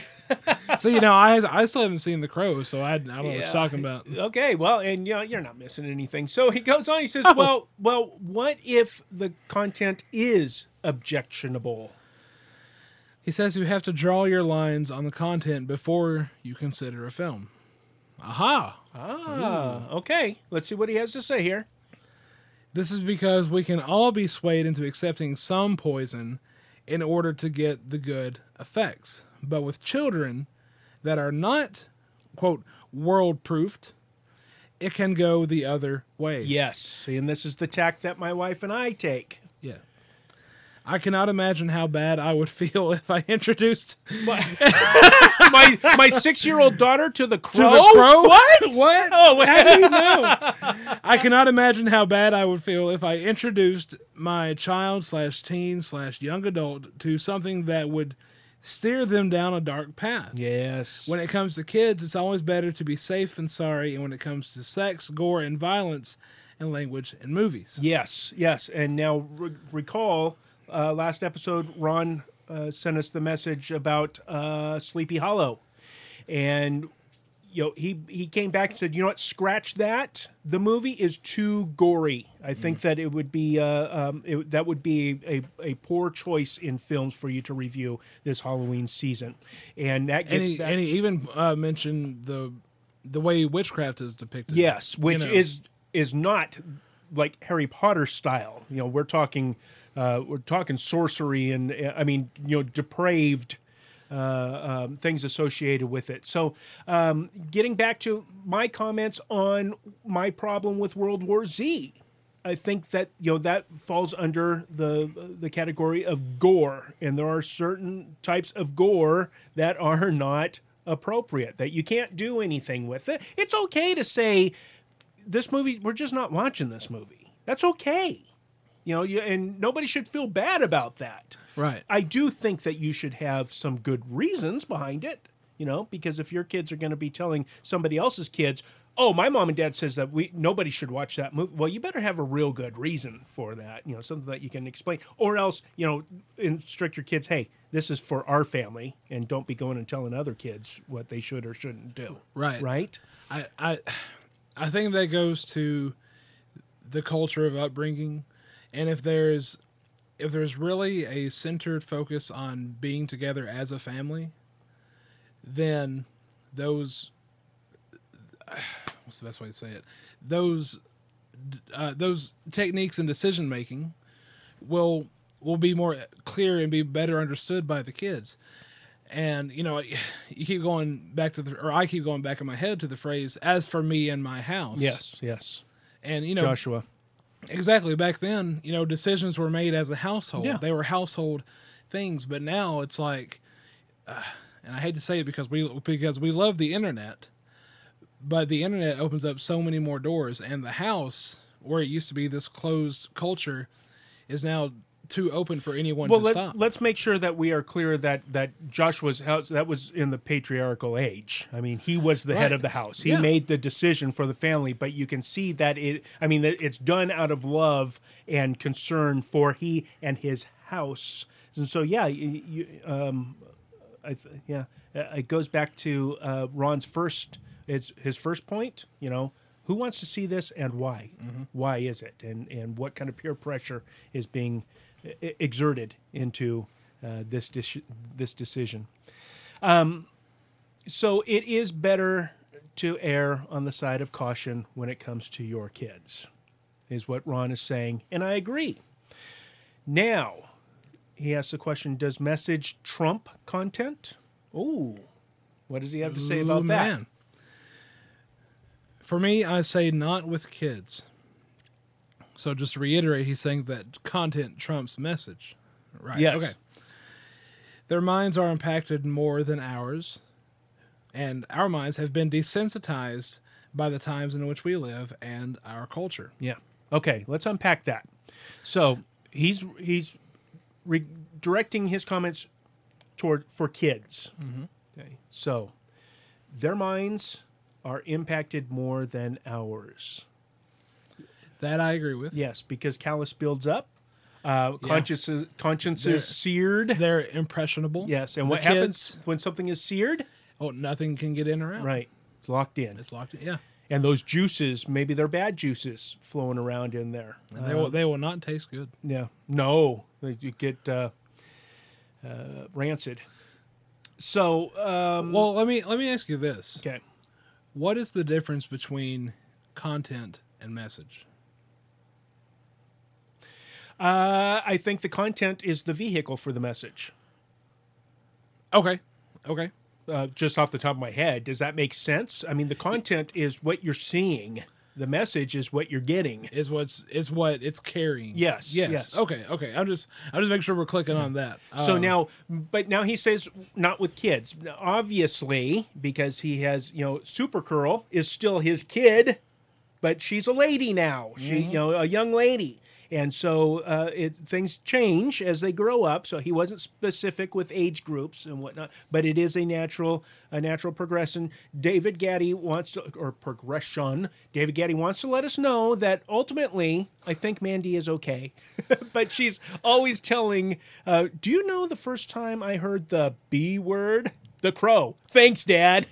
Speaker 2: So, I still haven't seen The Crow, so I don't know what he's talking about.
Speaker 1: Okay, well, and you're not missing anything. So he goes on, he says, well, what if the content is objectionable?
Speaker 2: He says you have to draw your lines on the content before you consider a film. Aha!
Speaker 1: Okay. Let's see what he has to say here.
Speaker 2: This is because we can all be swayed into accepting some poison in order to get the good effects. But with children that are not, quote, world-proofed, it can go the other way.
Speaker 1: Yes. See, and this is the tack that my wife and I take.
Speaker 2: Yeah. I cannot imagine how bad I would feel if I introduced
Speaker 1: my 6-year-old daughter to The Crow.
Speaker 2: To The Crow?
Speaker 1: What?
Speaker 2: What?
Speaker 1: Oh,
Speaker 2: how do you know? I cannot imagine how bad I would feel if I introduced my child/teen/young adult to something that would steer them down a dark path.
Speaker 1: Yes.
Speaker 2: When it comes to kids, it's always better to be safe than sorry. And when it comes to sex, gore, and violence and language in movies.
Speaker 1: Yes. And now recall... last episode, Ron sent us the message about Sleepy Hollow, and he came back and said, what, scratch that. The movie is too gory. I think that it would be that would be a poor choice in films for you to review this Halloween season, and that gets back.
Speaker 2: And he even mentioned the way witchcraft is depicted.
Speaker 1: Yes, which is not like Harry Potter style. We're talking sorcery and depraved things associated with it. So getting back to my comments on my problem with World War Z, I think that that falls under the category of gore, and there are certain types of gore that are not appropriate, that you can't do anything with it. It's okay to say this movie, we're just not watching this movie. That's okay. And nobody should feel bad about that.
Speaker 2: Right.
Speaker 1: I do think that you should have some good reasons behind it, because if your kids are going to be telling somebody else's kids, oh, my mom and dad says that nobody should watch that movie. Well, you better have a real good reason for that, something that you can explain. Or else, instruct your kids, hey, this is for our family, and don't be going and telling other kids what they should or shouldn't do.
Speaker 2: Right.
Speaker 1: Right?
Speaker 2: I think that goes to the culture of upbringing. And if there's really a centered focus on being together as a family, then those what's the best way to say it? Those techniques in decision making will be more clear and be better understood by the kids. And you keep going back I keep going back in my head to the phrase "as for me and my house."
Speaker 1: Yes.
Speaker 2: And
Speaker 1: Joshua.
Speaker 2: Exactly. Back then, decisions were made as a household.
Speaker 1: Yeah.
Speaker 2: They were household things. But now it's like, and I hate to say it because we love the internet, but the internet opens up so many more doors, and the house, where it used to be this closed culture, is now too open for anyone to stop.
Speaker 1: Let's make sure that we are clear that Joshua's house, that was in the patriarchal age. I mean, he was the head of the house. He made the decision for the family, but you can see that it's done out of love and concern for he and his house. And so, it goes back to Ron's his first point, who wants to see this and why? Mm-hmm. Why is it? And what kind of peer pressure is being exerted into this decision. So it is better to err on the side of caution when it comes to your kids, is what Ron is saying, and I agree. Now, he asks the question, does message trump content? Ooh, what does he have to say about that?
Speaker 2: Man. For me, I say not with kids. So just to reiterate, he's saying that content trumps message. Right.
Speaker 1: Yes.
Speaker 2: Okay. Their minds are impacted more than ours, and our minds have been desensitized by the times in which we live and our culture.
Speaker 1: Yeah. Okay, let's unpack that. So he's directing his comments for kids.
Speaker 2: Mm-hmm.
Speaker 1: Okay. So their minds are impacted more than ours.
Speaker 2: That I agree with.
Speaker 1: Yes, because callus builds up. Conscience is seared.
Speaker 2: They're impressionable.
Speaker 1: Yes, and what happens when something is seared?
Speaker 2: Oh, nothing can get in or out.
Speaker 1: Right. It's locked in.
Speaker 2: It's locked in, yeah.
Speaker 1: And those juices, maybe they're bad juices flowing around in there.
Speaker 2: And they will not taste good.
Speaker 1: Yeah. No. You get rancid. So,
Speaker 2: well, let me ask you this.
Speaker 1: okay.
Speaker 2: What is the difference between content and message?
Speaker 1: I think the content is the vehicle for the message.
Speaker 2: Okay.
Speaker 1: Just off the top of my head, does that make sense? I mean, the content is what you're seeing. The message is what you're getting.
Speaker 2: Is what it's carrying.
Speaker 1: Yes.
Speaker 2: Okay. I'm just making sure we're clicking on that.
Speaker 1: So now he says not with kids. Now, obviously, because he has, Supergirl is still his kid, but she's a lady now. She, a young lady. And so things change as they grow up. So he wasn't specific with age groups and whatnot, but it is a natural progression. David Gaddy wants to let us know that ultimately, I think Mandy is okay. But she's always telling, do you know the first time I heard the B word? The crow. Thanks, Dad.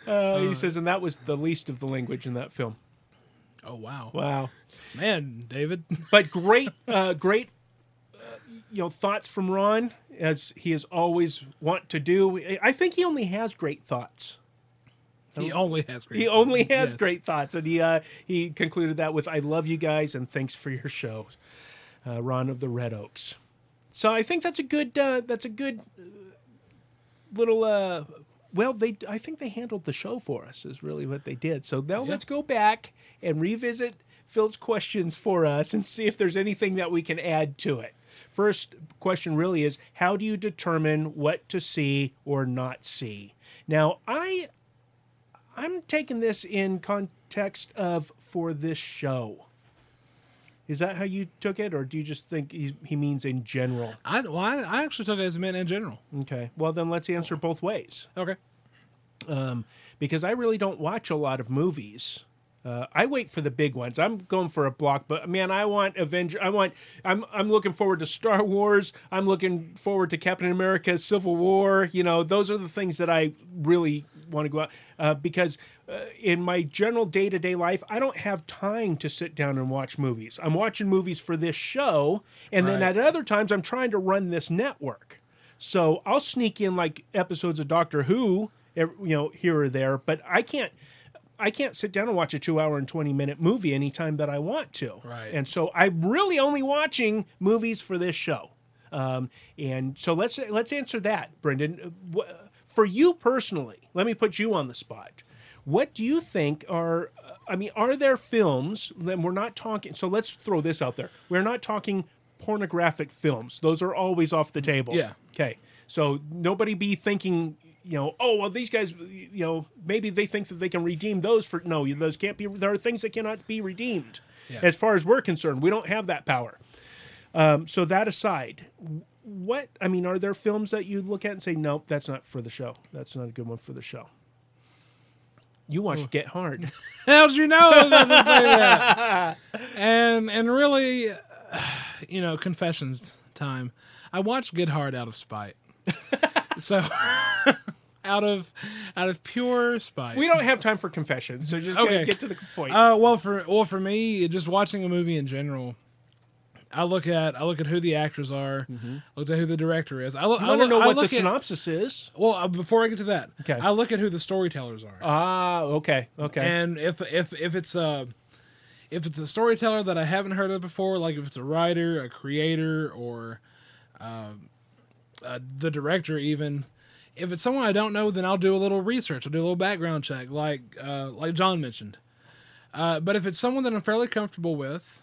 Speaker 1: He says, and that was the least of the language in that film.
Speaker 2: Oh, wow.
Speaker 1: Wow.
Speaker 2: Man, David.
Speaker 1: But great thoughts from Ron, as he is always want to do. I think he only has great thoughts.
Speaker 2: He only has
Speaker 1: great thoughts. And he concluded that with, I love you guys and thanks for your show. Ron of the Red Oaks. So I think that's a good little... I think they handled the show for us, is really what they did. So now let's go back and revisit Phil's questions for us and see if there's anything that we can add to it. First question really is, how do you determine what to see or not see? Now, I'm taking this in context of for this show. Is that how you took it, or do you just think he means in general?
Speaker 2: I actually took it as meant in general.
Speaker 1: Okay. Well, then let's answer both ways.
Speaker 2: Okay.
Speaker 1: Because I really don't watch a lot of movies. I wait for the big ones. I'm going for a block, but man, I want Avenger. I'm looking forward to Star Wars. I'm looking forward to Captain America: Civil War. Those are the things that I really want to go out because in my general day-to-day life, I don't have time to sit down and watch movies. I'm watching movies for this show, and then at other times, I'm trying to run this network. So I'll sneak in like episodes of Doctor Who, here or there, but I can't sit down and watch a 2-hour and 20-minute movie anytime that I want to.
Speaker 2: Right.
Speaker 1: And so I'm really only watching movies for this show. And so let's answer that, Brendan. For you personally, let me put you on the spot. What do you think are there films, then we're not talking, so let's throw this out there. We're not talking pornographic films. Those are always off the table.
Speaker 2: Yeah.
Speaker 1: Okay. So nobody be thinking, these guys, maybe they think that they can redeem those those can't be, there are things that cannot be redeemed.
Speaker 2: Yeah.
Speaker 1: As far as we're concerned, we don't have that power. So that aside, are there films that you look at and say, nope, that's not for the show. That's not a good one for the show. You watched Get Hard.
Speaker 2: How did you know I was about to say that? And really, confessions time. I watched Get Hard out of spite. So out of pure spite.
Speaker 1: We don't have time for confessions, so just get to the point.
Speaker 2: Well, for me, just watching a movie in general, I look at who the actors are. Look at who the director is. I
Speaker 1: I want to know what the
Speaker 2: look at,
Speaker 1: synopsis is.
Speaker 2: well, before I get to that,
Speaker 1: Okay.
Speaker 2: I look at who the storytellers are.
Speaker 1: Ah, okay.
Speaker 2: And if it's a storyteller that I haven't heard of before, like if it's a writer, a creator, or the director, even if it's someone I don't know, then I'll do a little research. I'll do a little background check, like John mentioned. But if it's someone that I'm fairly comfortable with,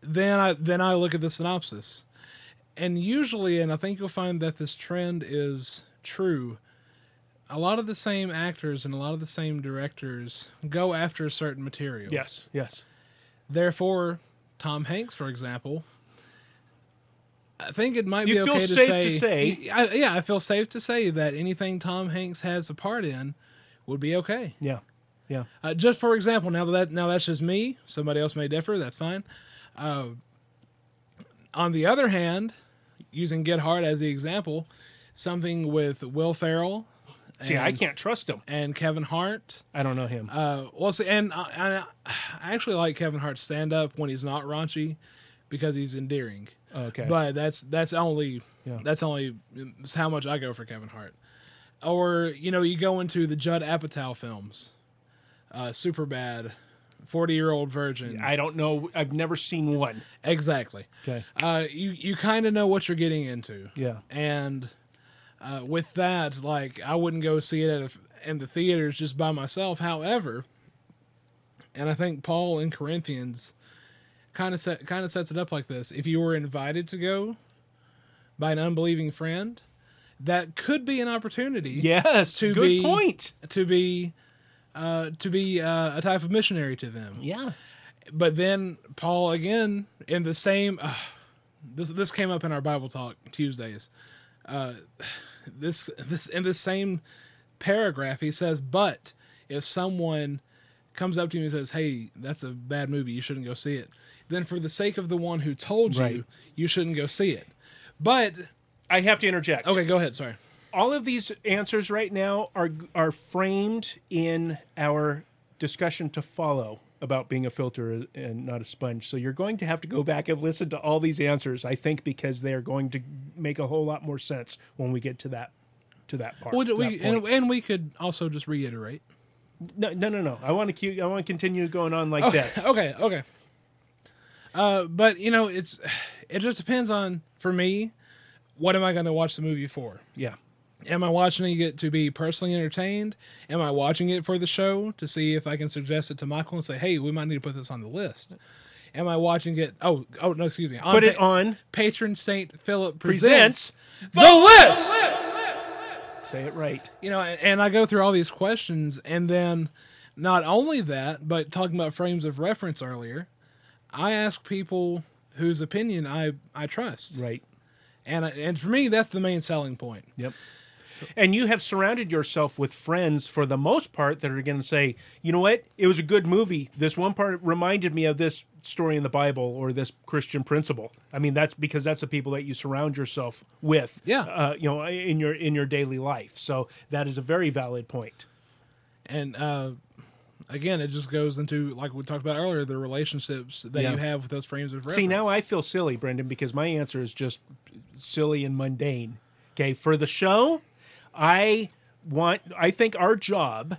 Speaker 2: then I look at the synopsis, and usually, and I think you'll find that this trend is true, a lot of the same actors and a lot of the same directors go after certain material.
Speaker 1: Yes.
Speaker 2: Therefore, Tom Hanks, for example, I think it might be
Speaker 1: You feel
Speaker 2: okay
Speaker 1: safe to say.
Speaker 2: I feel safe to say that anything Tom Hanks has a part in would be okay.
Speaker 1: Yeah.
Speaker 2: Just for example, now that's just me. Somebody else may differ. That's fine. On the other hand, using Get Hard as the example, something with Will Ferrell.
Speaker 1: See, I can't trust him.
Speaker 2: And Kevin Hart.
Speaker 1: I don't know him.
Speaker 2: Well, see, and I actually like Kevin Hart's stand up when he's not raunchy, because he's endearing.
Speaker 1: Okay.
Speaker 2: But that's only how much I go for Kevin Hart. Or you go into the Judd Apatow films, Superbad, 40-Year-Old Virgin.
Speaker 1: I don't know. I've never seen one.
Speaker 2: Exactly.
Speaker 1: Okay.
Speaker 2: You kind of know what you're getting into.
Speaker 1: Yeah.
Speaker 2: And with that, like, I wouldn't go see it in the theaters just by myself. However, and I think Paul in Corinthians kind of sets it up like this: if you were invited to go by an unbelieving friend, that could be an opportunity.
Speaker 1: Yes. Good point.
Speaker 2: To be a type of missionary to them.
Speaker 1: Yeah.
Speaker 2: But then Paul, again, in the same, this came up in our Bible Talk Tuesdays. This in the same paragraph, he says, "But if someone comes up to you and says, 'Hey, that's a bad movie, you shouldn't go see it,' then for the sake of the one who told you, you shouldn't go see it." But
Speaker 1: I have to interject.
Speaker 2: Okay, go ahead. Sorry.
Speaker 1: All of these answers right now are framed in our discussion to follow about being a filter and not a sponge. So you're going to have to go back and listen to all these answers, I think, because they are going to make a whole lot more sense when we get to that part.
Speaker 2: Well, and we could also just reiterate.
Speaker 1: No. I want to continue going on like this.
Speaker 2: Okay. But it just depends on, for me, what am I going to watch the movie for?
Speaker 1: Yeah.
Speaker 2: Am I watching it to be personally entertained? Am I watching it for the show to see if I can suggest it to Michael and say, "Hey, we might need to put this on the list"? Am I watching it? Oh no, excuse me.
Speaker 1: Put it on.
Speaker 2: Patron Saint Philip presents
Speaker 1: the list. Say it right.
Speaker 2: And I go through all these questions, and then not only that, but talking about frames of reference earlier, I ask people whose opinion I trust.
Speaker 1: Right.
Speaker 2: And for me, that's the main selling point.
Speaker 1: Yep. And you have surrounded yourself with friends, for the most part, that are going to say, "You know what? It was a good movie. This one part reminded me of this story in the Bible or this Christian principle." I mean, that's because that's the people that you surround yourself with.
Speaker 2: Yeah.
Speaker 1: In your daily life. So that is a very valid point.
Speaker 2: And again, it just goes into, like we talked about earlier, the relationships that you have with those frames of reference.
Speaker 1: See, now I feel silly, Brendan, because my answer is just silly and mundane. Okay, for the show, I think our job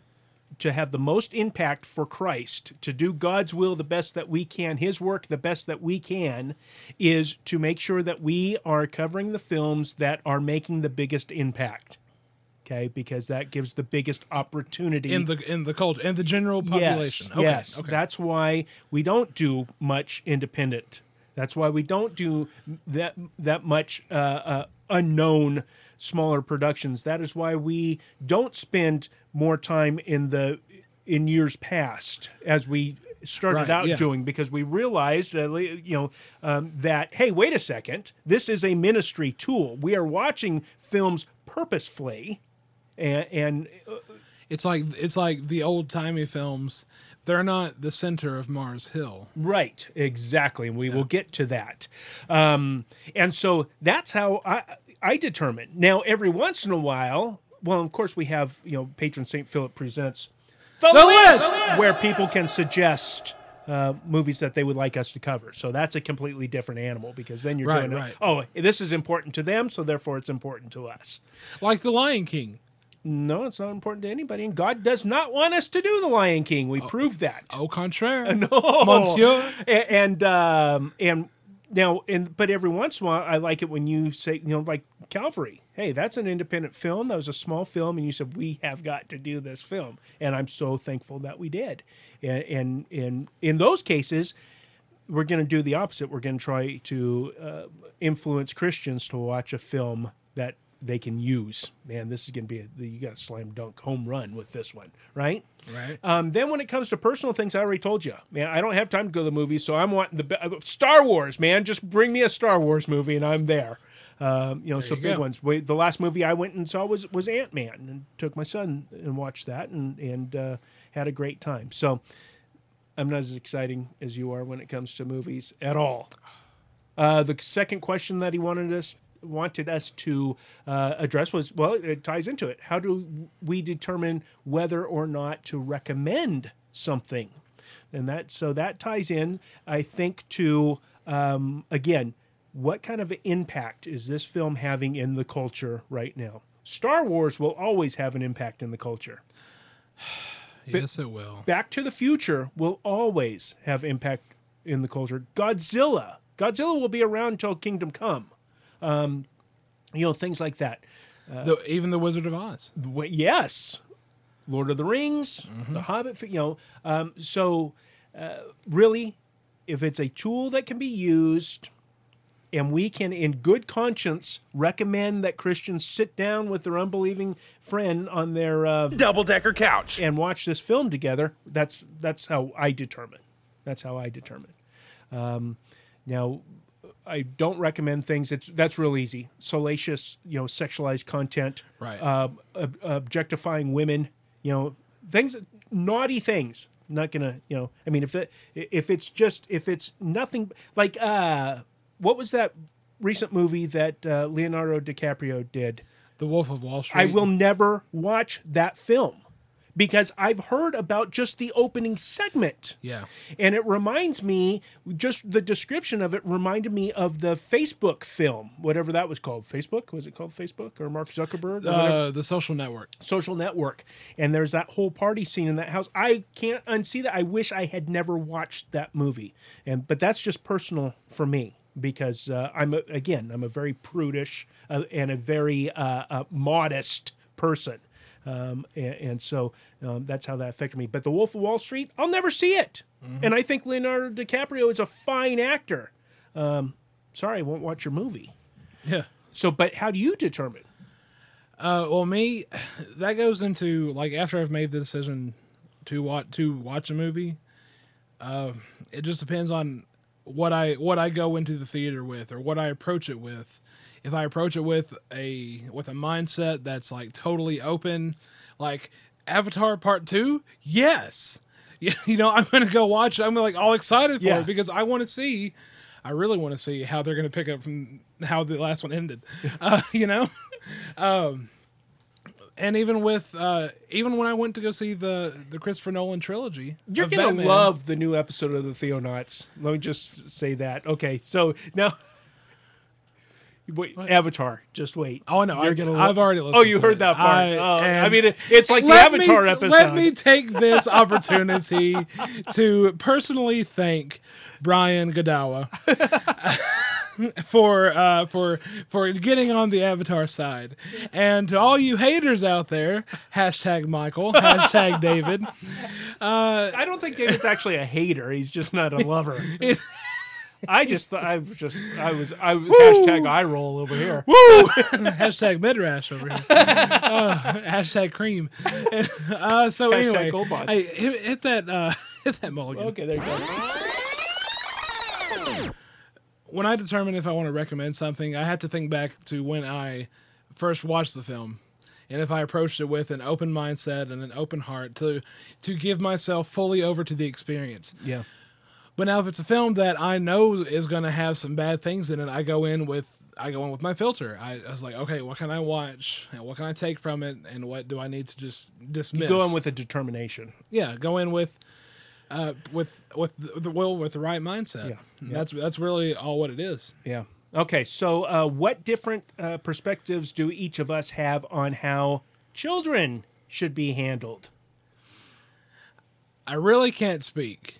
Speaker 1: to have the most impact for Christ, to do God's will the best that we can, His work the best that we can, is to make sure that we are covering the films that are making the biggest impact. Okay, because that gives the biggest opportunity
Speaker 2: in the culture and the general population.
Speaker 1: Yes,
Speaker 2: okay.
Speaker 1: That's why we don't do much independent. That's why we don't do that much unknown smaller productions. That is why we don't spend more time in years past as we started out doing, because we realized that, hey, wait a second, this is a ministry tool. We are watching films purposefully, and
Speaker 2: it's like the old timey films. They're not the center of Mars Hill.
Speaker 1: Right, exactly. And we will get to that. And so that's how I determine. Now, every once in a while, well, of course, we have, Patron St. Philip presents the list, where people can suggest movies that they would like us to cover. So that's a completely different animal, because then you're
Speaker 2: Right,
Speaker 1: doing,
Speaker 2: right.
Speaker 1: oh, this is important to them, so therefore it's important to us.
Speaker 2: Like The Lion King.
Speaker 1: No, it's not important to anybody, and God does not want us to do The Lion King. We proved that.
Speaker 2: Au contraire.
Speaker 1: No,
Speaker 2: Monsieur.
Speaker 1: and now, but every once in a while, I like it when you say, like Calvary. Hey, that's an independent film. That was a small film, and you said we have got to do this film, and I'm so thankful that we did. And in those cases, we're going to do the opposite. We're going to try to influence Christians to watch a film that they can use. Man, this is going to be you got a slam dunk home run with this one, right?
Speaker 2: Right.
Speaker 1: Then when it comes to personal things, I already told you, man, I don't have time to go to the movies, so I'm wanting Star Wars, man. Just bring me a Star Wars movie, and I'm there. So big
Speaker 2: go.
Speaker 1: ones. The last movie I went and saw was Ant-Man, and took my son and watched that, and had a great time. So I'm not as exciting as you are when it comes to movies at all. The second question that he wanted us to address was, well, it ties into it. How do we determine whether or not to recommend something? And that ties in, I think, to, again, what kind of impact is this film having in the culture right now? Star Wars will always have an impact in the culture.
Speaker 2: Yes, it will.
Speaker 1: Back to the Future will always have impact in the culture. Godzilla will be around until Kingdom Come. Things like that.
Speaker 2: Even the Wizard of Oz.
Speaker 1: Yes. Lord of the Rings, The Hobbit, really, if it's a tool that can be used, and we can, in good conscience, recommend that Christians sit down with their unbelieving friend on their
Speaker 3: double-decker couch
Speaker 1: and watch this film together, that's how I determine. Now, I don't recommend things. That's real easy. Salacious, sexualized content,
Speaker 2: Right.
Speaker 1: Objectifying women, things, naughty things. Not gonna, if it's nothing like, what was that recent movie that Leonardo DiCaprio did?
Speaker 2: The Wolf of Wall Street.
Speaker 1: I will never watch that film, because I've heard about just the opening segment.
Speaker 2: Yeah.
Speaker 1: And it reminds me, just the description of it reminded me of the Facebook film, whatever that was called. Facebook? Was it called Facebook or Mark Zuckerberg?
Speaker 2: The Social Network.
Speaker 1: Social Network. And there's that whole party scene in that house. I can't unsee that. I wish I had never watched that movie. But that's just personal for me, because I'm a very prudish and a very modest person. So that's how that affected me. But The Wolf of Wall Street, I'll never see it. And I think Leonardo DiCaprio is a fine actor. Sorry, I won't watch your movie.
Speaker 2: Yeah.
Speaker 1: So, but how do you determine?
Speaker 2: Well, me, that goes into, like, after I've made the decision to watch a movie, it just depends on what I go into the theater with, or what I approach it with. If I approach it with a mindset that's like totally open, like Avatar Part 2, yes. I'm going to go watch it. I'm like all excited for it, because I really want to see how they're going to pick up from how the last one ended. And even when I went to go see the Christopher Nolan trilogy,
Speaker 1: You're going to love the new episode of the Theonauts. Let me just say that. Okay, so now... Wait, Avatar. Just wait.
Speaker 2: Oh no,
Speaker 1: I've
Speaker 2: already listened.
Speaker 1: Oh, you
Speaker 2: to
Speaker 1: heard
Speaker 2: it.
Speaker 1: that part. It's like the Avatar episode.
Speaker 2: Let me take this opportunity to personally thank Brian Godawa for getting on the Avatar side, and to all you haters out there, #Michael, #David.
Speaker 1: I don't think David's actually a hater. He's just not a lover. I was #I roll over here.
Speaker 2: Woo! #Midrash over here. #cream. So anyway,
Speaker 1: Gold Bond.
Speaker 2: hey, hit that mulligan.
Speaker 1: Okay, there you go.
Speaker 2: When I determine if I want to recommend something, I have to think back to when I first watched the film, and if I approached it with an open mindset and an open heart to give myself fully over to the experience.
Speaker 1: Yeah.
Speaker 2: But now, if it's a film that I know is going to have some bad things in it, I go in with my filter. I was like, okay, what can I watch? And what can I take from it? And what do I need to just dismiss?
Speaker 1: You go in with a determination.
Speaker 2: Yeah, go in with with the right mindset.
Speaker 1: Yeah.
Speaker 2: That's really all what it is.
Speaker 1: Yeah. Okay. So, what different perspectives do each of us have on how children should be handled?
Speaker 2: I really can't speak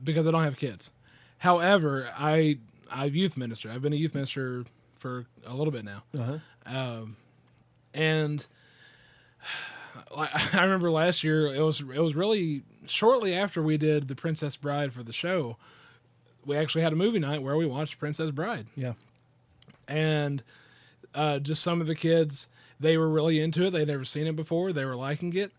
Speaker 2: because I don't have kids. However, I youth minister. I've been a youth minister for a little bit now. And I remember last year it was really shortly after we did The Princess Bride for the show. We actually had a movie night where we watched Princess Bride.
Speaker 1: Yeah.
Speaker 2: And just some of the kids, they were really into it. They'd never seen it before. They were liking it.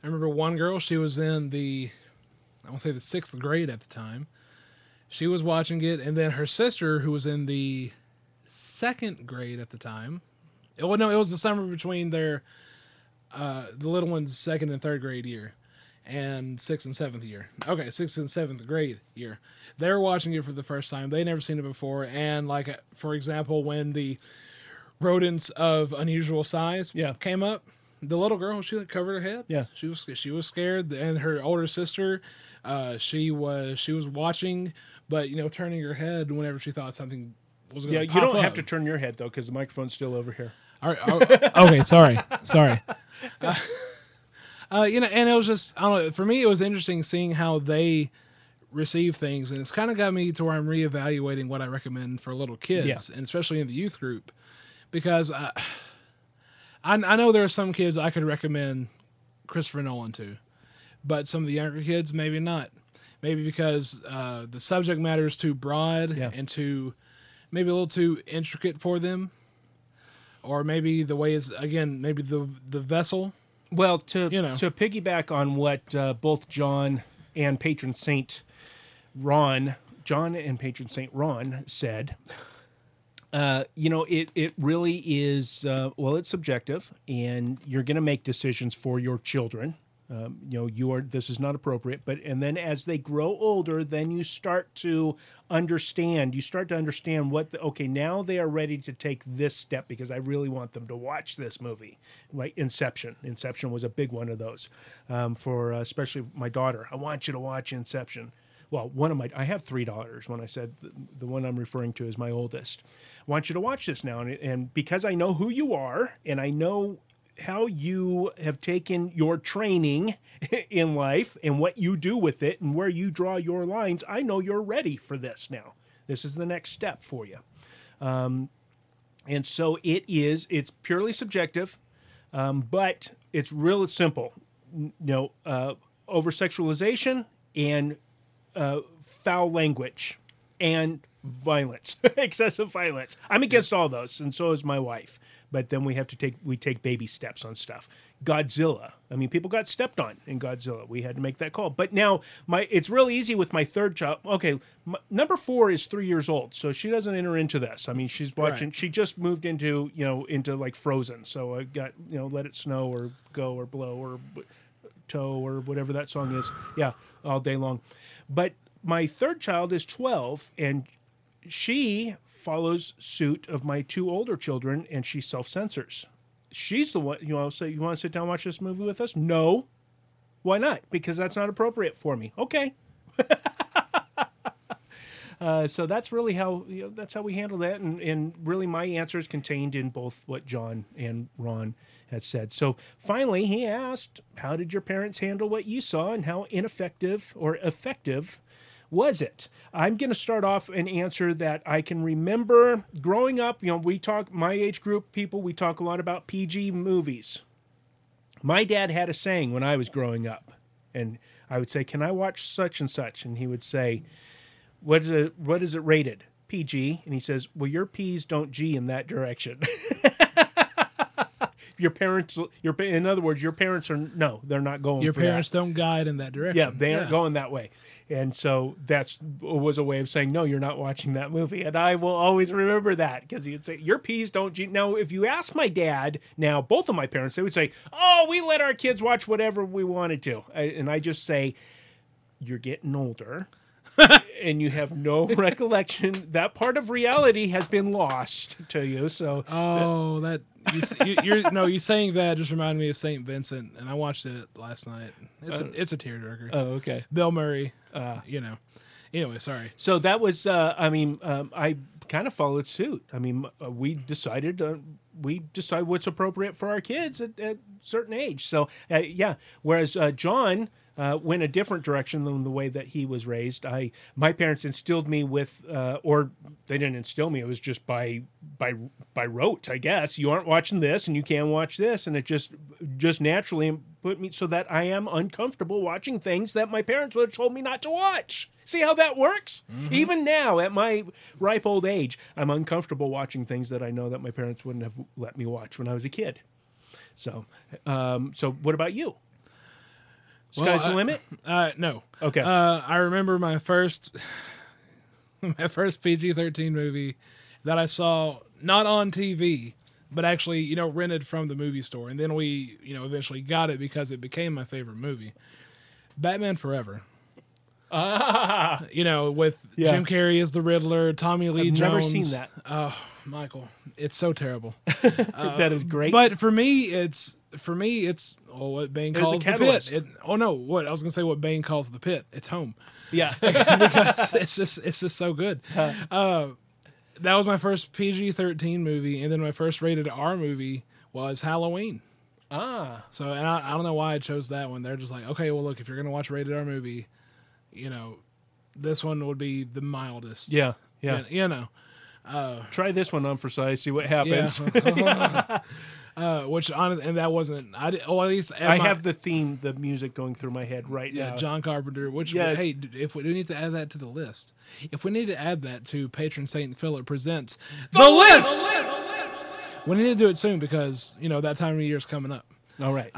Speaker 2: I remember one girl, she was in I want to say the 6th grade at the time. She was watching it, and then her sister, who was in the 2nd grade at the time. Well, no, it was the summer between their the little one's 2nd and 3rd grade year, and 6th and 7th year. Okay, 6th and 7th grade year. They were watching it for the first time. They'd never seen it before, and like for example, when the rodents of unusual size came up, the little girl, she covered her head.
Speaker 1: Yeah,
Speaker 2: she was scared, and her older sister, she was watching, but turning her head whenever she thought something was going to pop
Speaker 1: you don't
Speaker 2: up.
Speaker 1: have to turn your head though, because the microphone's still over here.
Speaker 2: All right, okay, sorry. And it was just, I don't know, for me it was interesting seeing how they receive things, and it's kind of got me to where I'm reevaluating what I recommend for little kids, and especially in the youth group, because I know there are some kids I could recommend Christopher Nolan to, but some of the younger kids, maybe not. Maybe because the subject matter is too broad and maybe a little too intricate for them. Or maybe the way is, again, maybe the vessel.
Speaker 1: Well, to piggyback on what both John and patron saint Ron said, it really is, it's subjective, and you're going to make decisions for your children. This is not appropriate, and then as they grow older, then you start to understand now they are ready to take this step because I really want them to watch this movie. Like Inception was a big one of those, for especially my daughter. I want you to watch Inception. Well, I have 3 daughters. When I said the one I'm referring to is my oldest. I want you to watch this now. And because I know who you are and I know how you have taken your training in life and what you do with it and where you draw your lines, I know you're ready for this now. This is the next step for you. And so it's purely subjective, but it's real simple. Over-sexualization and foul language and violence, excessive violence. I'm against all those, and so is my wife. But then we take baby steps on stuff. Godzilla. I mean, people got stepped on in Godzilla. We had to make that call. But now it's real easy with my 3rd child. Okay, number 4 is 3 years old, so she doesn't enter into this. I mean, she's watching. Right. She just moved into like Frozen. So I got Let It Snow or Go or Blow or Toe or whatever that song is. Yeah, all day long. But my 3rd child is 12, and she follows suit of my 2 older children, and she self-censors. She's the one, say, you want to sit down and watch this movie with us? No. Why not? Because that's not appropriate for me. Okay. So that's really how we handle that, and really my answer is contained in both what John and Ron had said. So finally, he asked, how did your parents handle what you saw, and how ineffective or effective was it? I'm going to start off an answer that I can remember growing up. We talk, my age group people, we talk a lot about PG movies. My dad had a saying when I was growing up, and I would say, can I watch such and such? And he would say, what is it rated? PG. And he says, well, your P's don't G in that direction. Your parents, in other words, your parents they're not going.
Speaker 2: Your
Speaker 1: for
Speaker 2: parents
Speaker 1: that.
Speaker 2: Don't guide in that direction.
Speaker 1: Yeah, they aren't going that way. And so was a way of saying, no, you're not watching that movie. And I will always remember that, because he'd say, your P's don't G. Now, if you ask my dad, now both of my parents, they would say, oh, we let our kids watch whatever we wanted to. And I just say, you're getting older. and you have no recollection. That part of reality has been lost to you. So,
Speaker 2: Oh, that you saying that just reminded me of St. Vincent, and I watched it last night. It's a tearjerker.
Speaker 1: oh, okay.
Speaker 2: Bill Murray, Anyway, sorry.
Speaker 1: So that was, I kind of followed suit. I mean, we decided what's appropriate for our kids at a certain age. So, yeah. Whereas John went a different direction than the way that he was raised. My parents instilled me with, or they didn't instill me. It was just by rote, I guess. You aren't watching this, and you can watch this, and it just naturally put me so that I am uncomfortable watching things that my parents would have told me not to watch. See how that works? Mm-hmm. Even now, at my ripe old age, I'm uncomfortable watching things that I know that my parents wouldn't have let me watch when I was a kid. So, what about you? Sky's the limit?
Speaker 2: No.
Speaker 1: Okay.
Speaker 2: I remember my first PG-13 movie that I saw not on TV, but actually, rented from the movie store, and then we, eventually got it because it became my favorite movie. Batman Forever. With Jim Carrey as the Riddler, Tommy Lee Jones.
Speaker 1: I've never seen that.
Speaker 2: Oh, Michael, it's so terrible.
Speaker 1: That is great.
Speaker 2: But for me, it's what Bane calls the pit. What I was gonna say, what Bane calls the pit. It's home.
Speaker 1: Yeah,
Speaker 2: because it's just so good. That was my first PG-13 movie, and then my first rated R movie was Halloween. So and I don't know why I chose that one. They're just like, okay, well, look, if you're gonna watch a rated R movie, this one would be the mildest.
Speaker 1: Yeah. Try this one on for size, see what happens.
Speaker 2: Yeah. And that wasn't. At least
Speaker 1: I have the music going through my head right now.
Speaker 2: John Carpenter. Hey, if we do need to add that to the list, if we need to add that to Patron Saint Philip presents the list, we need to do it soon because that time of year is coming up.
Speaker 1: All right.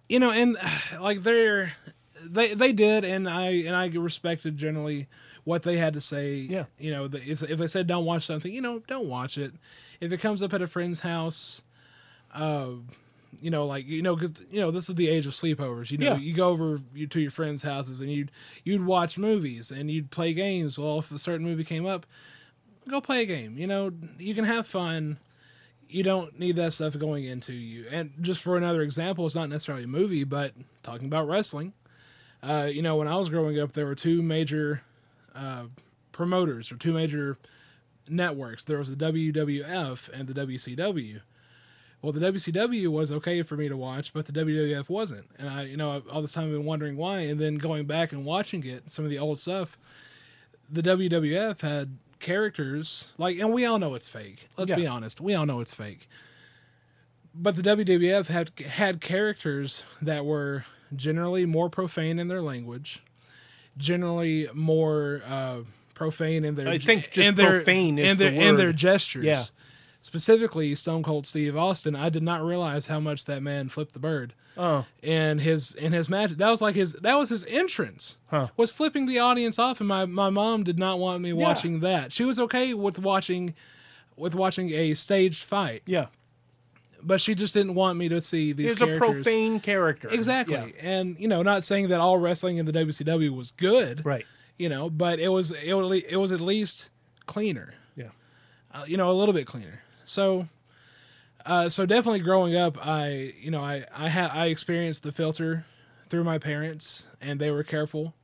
Speaker 2: And like they did, and I respected generally what they had to say.
Speaker 1: Yeah.
Speaker 2: If they said don't watch something, don't watch it. If it comes up at a friend's house, because this is the age of sleepovers. You go over to your friends' houses and you'd watch movies and you'd play games. Well, if a certain movie came up, go play a game. You can have fun. You don't need that stuff going into you. And just for another example, it's not necessarily a movie, but talking about wrestling. When I was growing up, there were two major promoters or two major networks. There was the WWF and the WCW. Well, the WCW was okay for me to watch, but the WWF wasn't. And I all this time I've been wondering why. And then going back and watching some of the old stuff, the WWF had characters and we all know it's fake. Let's be honest. We all know it's fake. But the WWF had characters that were generally more profane in their language, generally more profane in their.
Speaker 1: I think just profane is the word.
Speaker 2: In their gestures.
Speaker 1: Yeah.
Speaker 2: Specifically, Stone Cold Steve Austin. I did not realize how much that man flipped the bird.
Speaker 1: Oh.
Speaker 2: In his match, that was his entrance.
Speaker 1: Huh.
Speaker 2: Was flipping the audience off, and my mom did not want me watching that. She was okay with watching a staged fight.
Speaker 1: Yeah.
Speaker 2: But she just didn't want me to see these characters.
Speaker 1: He was a profane character.
Speaker 2: Exactly.
Speaker 1: Yeah.
Speaker 2: And, not saying that all wrestling in the WCW was good.
Speaker 1: Right.
Speaker 2: But it was at least cleaner.
Speaker 1: Yeah.
Speaker 2: A little bit cleaner. So definitely growing up, I experienced the filter through my parents, and they were careful.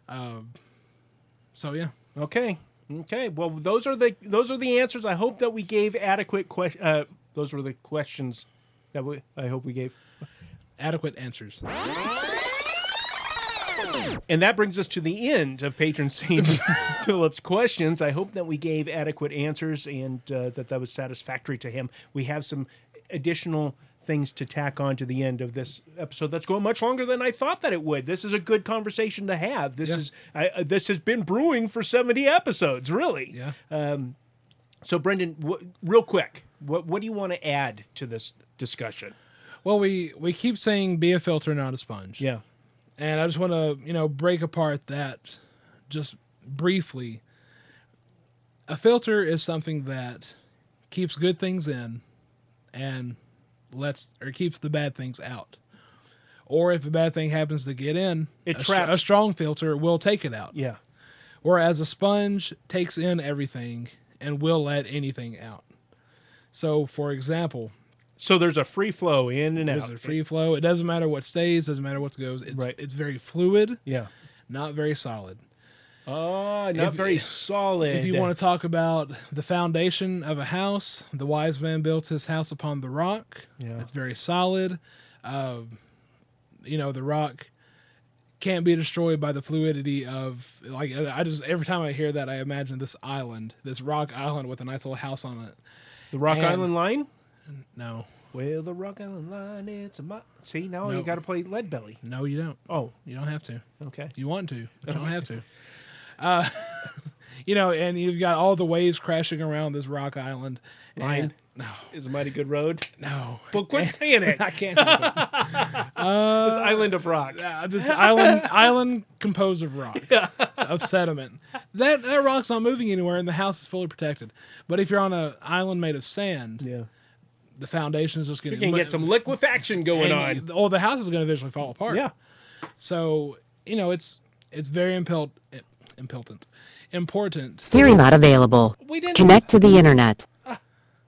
Speaker 2: So yeah.
Speaker 1: Okay. Well, those are the answers. I hope that we gave adequate questions. Those were the questions that I hope we gave
Speaker 2: adequate answers.
Speaker 1: And that brings us to the end of Patron Saint Philip's questions. I hope that we gave adequate answers and that was satisfactory to him. We have some additional things to tack on to the end of this episode that's going much longer than I thought that it would. This is a good conversation to have. This has been brewing for 70 episodes, really.
Speaker 2: Yeah.
Speaker 1: So, Brendan, real quick, what do you want to add to this discussion?
Speaker 2: Well, we keep saying be a filter, not a sponge.
Speaker 1: Yeah.
Speaker 2: And I just want to, break apart that just briefly. A filter is something that keeps good things in and keeps the bad things out. Or if a bad thing happens to get in,
Speaker 1: It
Speaker 2: a
Speaker 1: traps.
Speaker 2: strong filter will take it out.
Speaker 1: Yeah.
Speaker 2: Whereas a sponge takes in everything and will let anything out. So, for example,
Speaker 1: So there's a free flow in and
Speaker 2: there's
Speaker 1: out.
Speaker 2: a free flow. It doesn't matter what stays, doesn't matter what goes. It's,
Speaker 1: Right.
Speaker 2: it's very fluid,
Speaker 1: Yeah.
Speaker 2: not very solid.
Speaker 1: Oh, not
Speaker 2: If-
Speaker 1: very solid.
Speaker 2: If you want to talk about the foundation of a house, the wise man built his house upon the rock.
Speaker 1: Yeah.
Speaker 2: It's very solid. The rock can't be destroyed by the fluidity of, like, I just, every time I hear that, I imagine this island, this rock island with a nice little house on it.
Speaker 1: the Rock
Speaker 2: and-
Speaker 1: Island line?
Speaker 2: No,
Speaker 1: Well, the Rock Island line, it's a See, now
Speaker 2: No.
Speaker 1: you got to play Lead Belly.
Speaker 2: no, you don't.
Speaker 1: Oh,
Speaker 2: You don't have to.
Speaker 1: okay.
Speaker 2: You want to, but you don't have to. And you've got all the waves crashing around this rock island.
Speaker 1: Line.
Speaker 2: And- no,
Speaker 1: Is a mighty good road.
Speaker 2: no.
Speaker 1: Well, quit saying it.
Speaker 2: I can't help it.
Speaker 1: This island of rock.
Speaker 2: This island composed of rock, of sediment. That rock's not moving anywhere, and the house is fully protected. But if you're on an island made of sand,
Speaker 1: Yeah.
Speaker 2: the foundation is just going
Speaker 1: You can get some liquefaction going on.
Speaker 2: Oh, the house is going to eventually fall apart.
Speaker 1: Yeah.
Speaker 2: So it's very important.
Speaker 6: Siri not available.
Speaker 1: We didn't.
Speaker 6: Connect to the internet.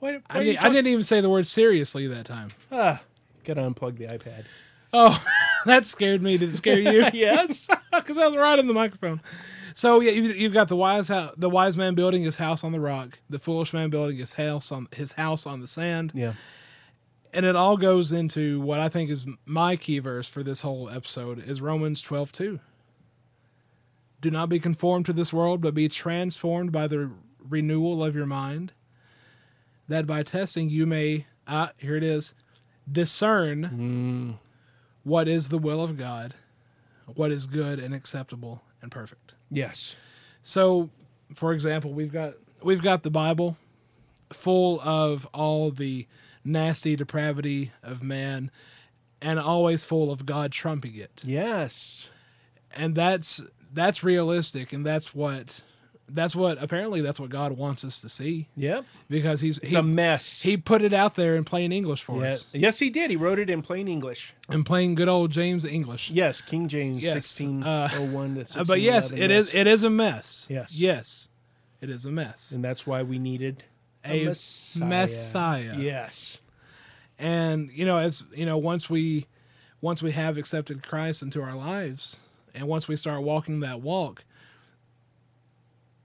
Speaker 1: Why
Speaker 2: I didn't even say the word seriously that time.
Speaker 1: Gotta unplug the iPad.
Speaker 2: Oh, that scared me. Did it scare you?
Speaker 1: Yes.
Speaker 2: Because I was right in the microphone. So yeah, you've got the wise man building his house on the rock, the foolish man building his house on the sand,
Speaker 1: Yeah.
Speaker 2: and it all goes into what I think is my key verse for this whole episode is Romans 12:2. Do not be conformed to this world, but be transformed by the renewal of your mind, that by testing you may here it is, discern what is the will of God, what is good and acceptable and perfect.
Speaker 1: Yes.
Speaker 2: So, for example, we've got the Bible full of all the nasty depravity of man and always full of God trumping it.
Speaker 1: Yes.
Speaker 2: And that's realistic, and that's what apparently that's what God wants us to see,
Speaker 1: Yep.
Speaker 2: because
Speaker 1: It's a mess.
Speaker 2: he put it out there in plain English for
Speaker 1: Yeah.
Speaker 2: us.
Speaker 1: Yes, he did. He wrote it in plain English.
Speaker 2: In plain good old James English.
Speaker 1: Yes, King James,
Speaker 2: Yes,
Speaker 1: 1601 to 1611.
Speaker 2: But yes, it is a mess.
Speaker 1: Yes.
Speaker 2: Yes. It is a mess.
Speaker 1: And that's why we needed
Speaker 2: A
Speaker 1: Messiah.
Speaker 2: Messiah.
Speaker 1: Yes.
Speaker 2: And once we have accepted Christ into our lives, and once we start walking that walk,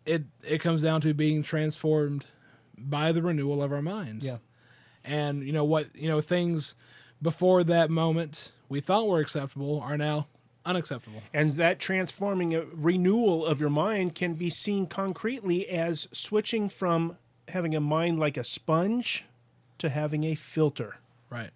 Speaker 2: it comes down to being transformed by the renewal of our minds.
Speaker 1: Yeah.
Speaker 2: And things before that moment we thought were acceptable are now unacceptable.
Speaker 1: And that transforming renewal of your mind can be seen concretely as switching from having a mind like a sponge to having a filter.
Speaker 2: Right.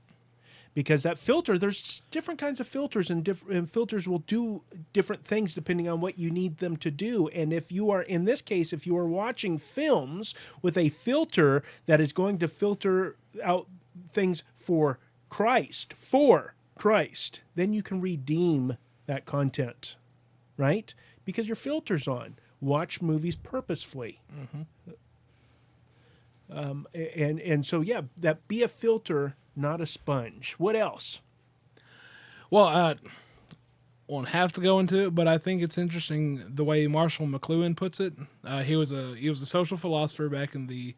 Speaker 1: Because that filter, there's different kinds of filters, and filters will do different things depending on what you need them to do. And if you are, in this case, if you are watching films with a filter that is going to filter out things for Christ, then you can redeem that content, right? Because your filter's on. Watch movies purposefully. And so, yeah, that be a filter, not a sponge. What else?
Speaker 2: Well, I won't have to go into it, but I think it's interesting the way Marshall McLuhan puts it. He was a social philosopher back in the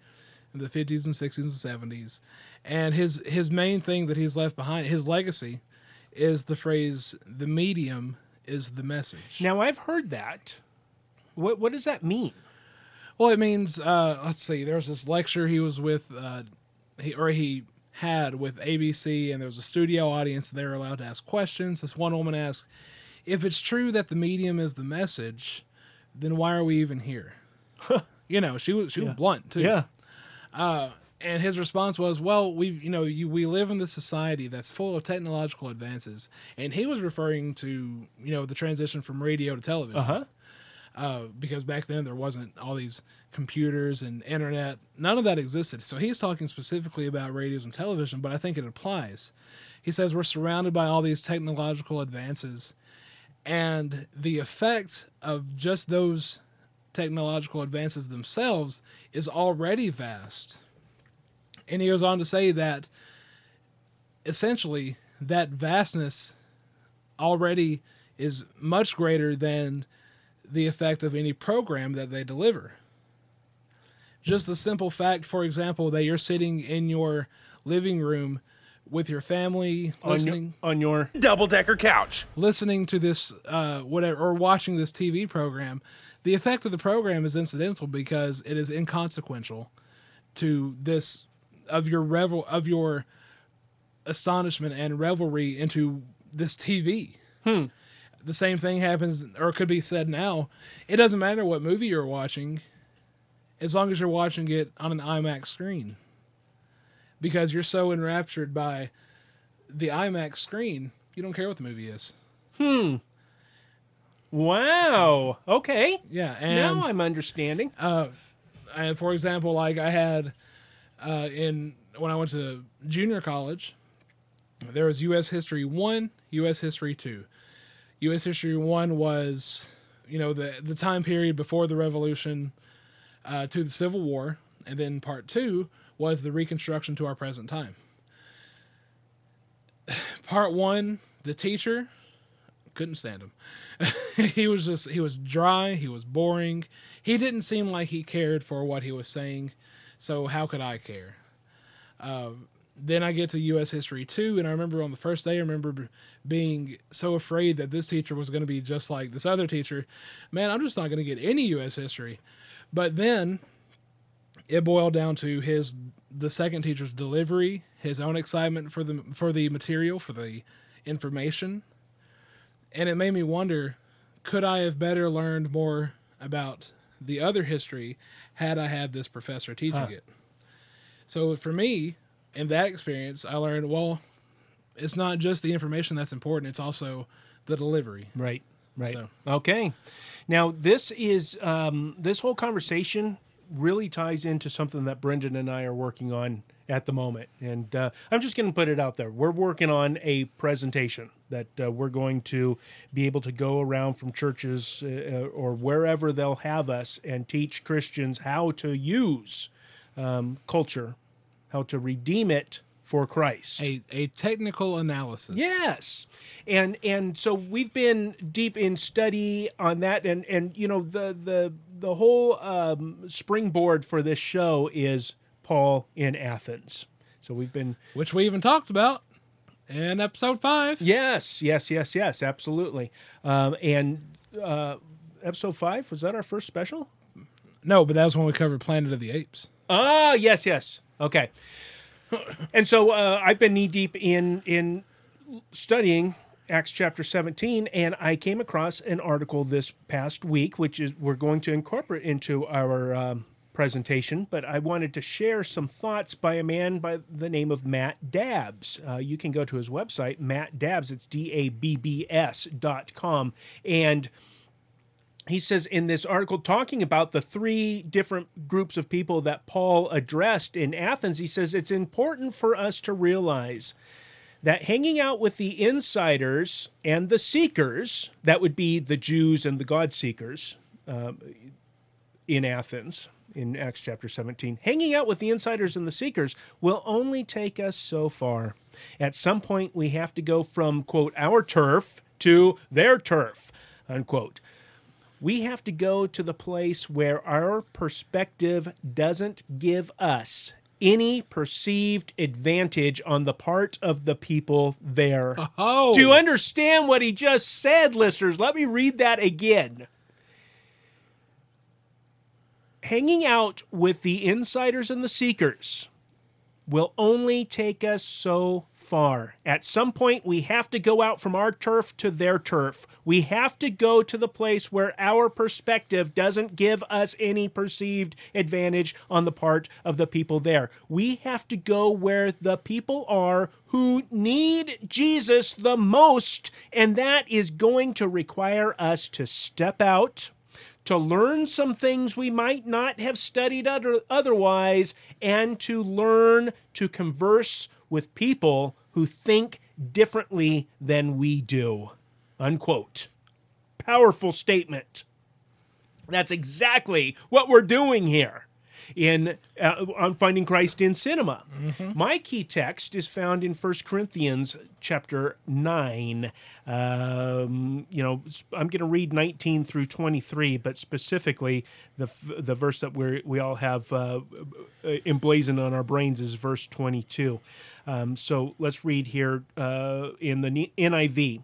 Speaker 2: 50s and 60s and 70s, and his main thing that he's left behind, his legacy, is the phrase "the medium is the message."
Speaker 1: Now, I've heard that. What does that mean?
Speaker 2: Well, it means let's see. There was this lecture he was with, he had with ABC, and there was a studio audience. And they were allowed to ask questions. This one woman asked, "If it's true that the medium is the message, then why are we even here?" She was blunt too.
Speaker 1: Yeah.
Speaker 2: And his response was, "Well, we live in this society that's full of technological advances," and he was referring to the transition from radio to television. Because back then there wasn't all these computers and internet. None of that existed. So he's talking specifically about radios and television, but I think it applies. He says we're surrounded by all these technological advances, and the effect of just those technological advances themselves is already vast. And he goes on to say that essentially that vastness already is much greater than the effect of any program that they deliver. Just the simple fact, for example, that you're sitting in your living room with your family, listening
Speaker 1: on your
Speaker 3: double-decker couch.
Speaker 2: listening to this whatever, or watching this TV program, the effect of the program is incidental because it is inconsequential to this of your astonishment and revelry into this TV. The same thing happens, or could be said now. It doesn't matter what movie you're watching, as long as you're watching it on an IMAX screen, because you're so enraptured by the IMAX screen, you don't care what the movie is.
Speaker 1: Wow. Okay.
Speaker 2: Yeah, and
Speaker 1: Now I'm understanding.
Speaker 2: and for example, like I had when I went to junior college, there was U.S. History 1, U.S. History 2. U.S. History 1 was, the time period before the Revolution to the Civil War, and then part 2 was the Reconstruction to our present time. Part 1, the teacher, couldn't stand him. he was dry, he was boring. He didn't seem like he cared for what he was saying, so how could I care? Then I get to U.S. History 2, and I remember on the first day, I remember being so afraid that this teacher was going to be just like this other teacher. Man, I'm just not going to get any U.S. History. But then it boiled down to the second teacher's delivery, his own excitement for the material, for the information. And it made me wonder, could I have better learned more about the other history had I had this professor teaching it? So for me, in that experience, I learned, well, it's not just the information that's important, it's also the delivery.
Speaker 1: Right.
Speaker 2: So.
Speaker 1: Okay. Now, this is this whole conversation really ties into something that Brendan and I are working on at the moment. And I'm just going to put it out there. We're working on a presentation that we're going to be able to go around from churches or wherever they'll have us and teach Christians how to use culture, how to redeem it for Christ.
Speaker 2: A technical analysis.
Speaker 1: Yes. And so we've been deep in study on that, and the whole springboard for this show is Paul in Athens. So we've been,
Speaker 2: which we even talked about in episode 5.
Speaker 1: Yes, absolutely. And episode 5, was that our first special?
Speaker 2: No, but that was when we covered Planet of the Apes.
Speaker 1: Ah, yes. Okay. And so I've been knee deep in studying Acts chapter 17, and I came across an article this past week, which is we're going to incorporate into our presentation, but I wanted to share some thoughts by a man by the name of Matt Dabbs. You can go to his website, Matt Dabbs, it's DABBS.com, and he says in this article, talking about the 3 different groups of people that Paul addressed in Athens, he says it's important for us to realize that hanging out with the insiders and the seekers, that would be the Jews and the God seekers in Athens, in Acts chapter 17, hanging out with the insiders and the seekers will only take us so far. At some point, we have to go from, quote, our turf to their turf, unquote. We have to go to the place where our perspective doesn't give us any perceived advantage on the part of the people there.
Speaker 2: Oh.
Speaker 1: Do you understand what he just said, listeners? Let me read that again. Hanging out with the insiders and the seekers will only take us so far. At some point, we have to go out from our turf to their turf. We have to go to the place where our perspective doesn't give us any perceived advantage on the part of the people there. We have to go where the people are who need Jesus the most, and that is going to require us to step out, to learn some things we might not have studied otherwise, and to learn to converse with people who think differently than we do, unquote. Powerful statement. That's exactly what we're doing here. on Finding Christ in Cinema. My key text is found in 1 Corinthians chapter 9. I'm going to read 19 through 23, but specifically the verse that we all have emblazoned on our brains is verse 22. So let's read here in the NIV.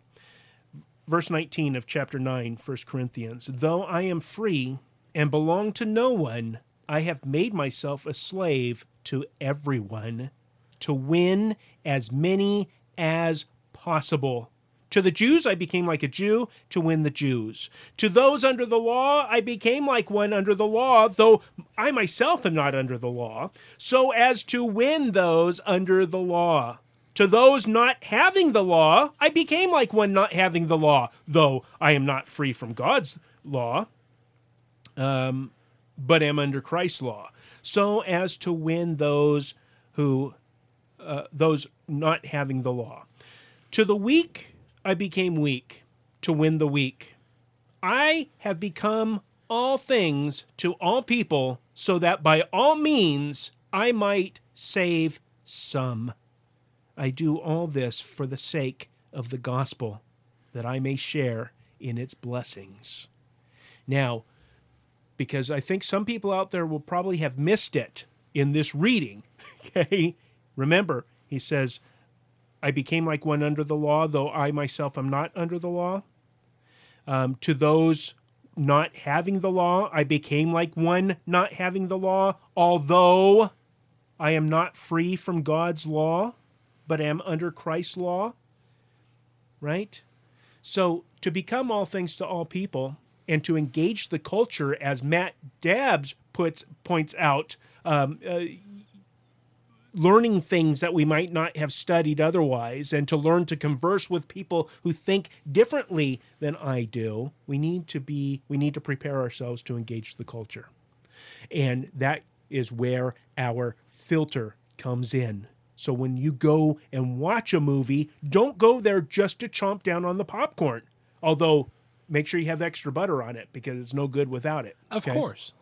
Speaker 1: Verse 19 of chapter 9, 1 Corinthians. Though I am free and belong to no one, I have made myself a slave to everyone to win as many as possible. To the Jews, I became like a Jew to win the Jews. To those under the law, I became like one under the law, though I myself am not under the law, so as to win those under the law. To those not having the law, I became like one not having the law, though I am not free from God's law, but am under Christ's law, so as to win those not having the law. To the weak, I became weak to win the weak. I have become all things to all people, so that by all means I might save some. I do all this for the sake of the gospel, that I may share in its blessings. Now, because I think some people out there will probably have missed it in this reading, okay? Remember, he says, I became like one under the law, though I myself am not under the law. To those not having the law, I became like one not having the law, although I am not free from God's law, but am under Christ's law, right? So to become all things to all people and to engage the culture, as Matt Dabbs points out, learning things that we might not have studied otherwise, and to learn to converse with people who think differently than I do, we need to prepare ourselves to engage the culture. And that is where our filter comes in. So when you go and watch a movie, don't go there just to chomp down on the popcorn. Although, make sure you have extra butter on it, because it's no good without it.
Speaker 2: Of course.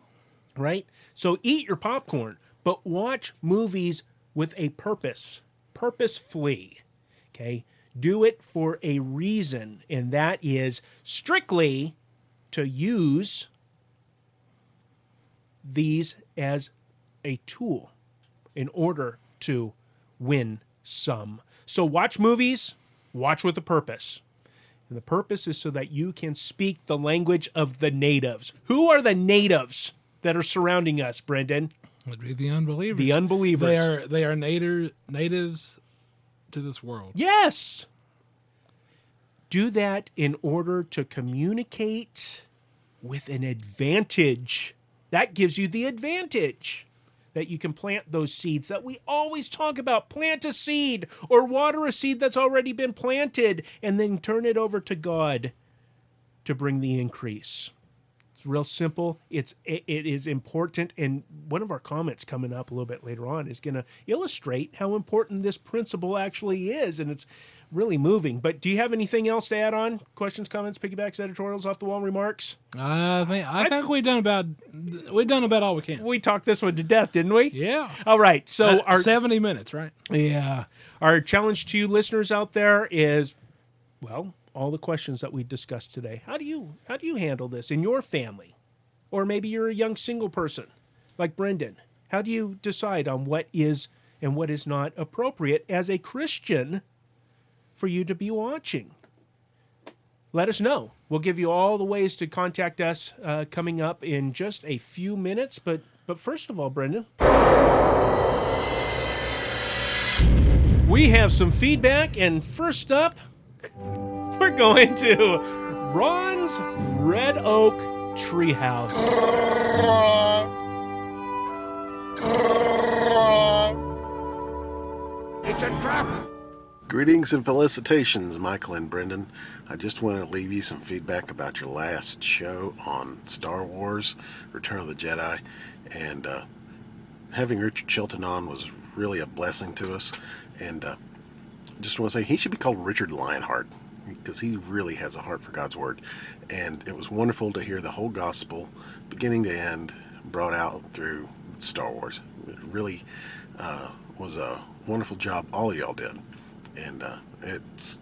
Speaker 1: Right? So eat your popcorn, but watch movies with a purpose, purposefully. Okay? Do it for a reason, and that is strictly to use these as a tool in order to win some. So watch movies, watch with a purpose. And the purpose is so that you can speak the language of the natives. Who are the natives that are surrounding us, Brendan?
Speaker 2: Would be the unbelievers.
Speaker 1: The unbelievers.
Speaker 2: They are natives to this world.
Speaker 1: Yes. Do that in order to communicate with an advantage. That gives you the advantage that you can plant those seeds that we always talk about. Plant a seed or water a seed that's already been planted, and then turn it over to God to bring the increase. It's real simple. It is important, and one of our comments coming up a little bit later on is going to illustrate how important this principle actually is, and it's really moving. But do you have anything else to add on? Questions, comments, piggybacks, editorials, off the wall remarks?
Speaker 2: I think we've done about all we can.
Speaker 1: We talked this one to death, didn't we?
Speaker 2: Yeah.
Speaker 1: All right. So our
Speaker 2: 70 minutes, right?
Speaker 1: Yeah. Our challenge to you listeners out there is, well, all the questions that we discussed today. How do you handle this in your family? Or maybe you're a young single person like Brendan. How do you decide on what is and what is not appropriate as a Christian for you to be watching? Let us know. We'll give you all the ways to contact us coming up in just a few minutes. But first of all, Brendan, we have some feedback. And first up, we're going to Ron's Red Oak Treehouse.
Speaker 7: It's a trap!
Speaker 8: Greetings and felicitations, Michael and Brendan. I just want to leave you some feedback about your last show on Star Wars, Return of the Jedi, and having Richard Chilton on was really a blessing to us, and just want to say he should be called Richard Lionheart, because he really has a heart for God's Word, and it was wonderful to hear the whole gospel, beginning to end, brought out through Star Wars. It really was a wonderful job all of y'all did. And it's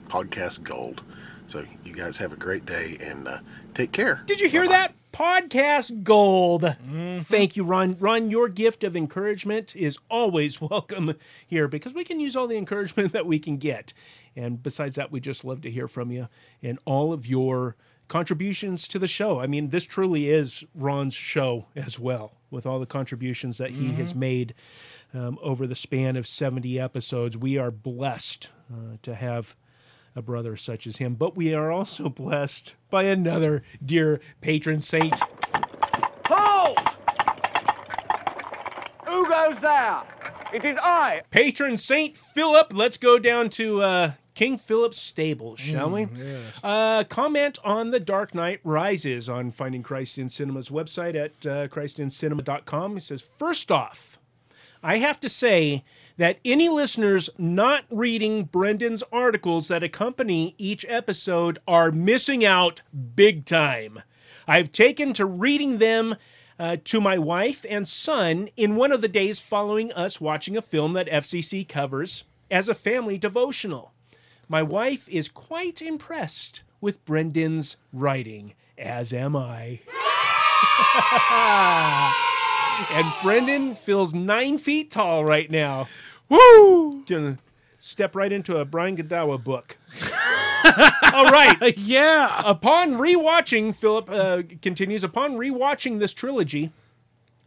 Speaker 8: podcast gold. So you guys have a great day and take care.
Speaker 1: Did you hear
Speaker 8: Bye-bye.
Speaker 1: that? Podcast gold. Thank you, Ron. Ron, your gift of encouragement is always welcome here because we can use all the encouragement that we can get. And besides that, we just love to hear from you and all of your contributions to the show. I mean, this truly is Ron's show as well, with all the contributions that he has made over the span of 70 episodes. We are blessed to have a brother such as him, but we are also blessed by another dear patron saint.
Speaker 7: Halt! Who goes there? It is I.
Speaker 1: Patron Saint Philip. Let's go down to King Philip's stable, shall we? Comment on The Dark Knight Rises on Finding Christ in Cinema's website at christincinema.com. He says, first off, I have to say that any listeners not reading Brendan's articles that accompany each episode are missing out big time. I've taken to reading them to my wife and son in one of the days following us watching a film that FCC covers as a family devotional. My wife is quite impressed with Brendan's writing, as am I. And Brendan feels 9 feet tall right now. Woo! Gonna step right into a Brian Godawa book. All right.
Speaker 2: Yeah.
Speaker 1: Upon rewatching, Philip continues, upon rewatching this trilogy,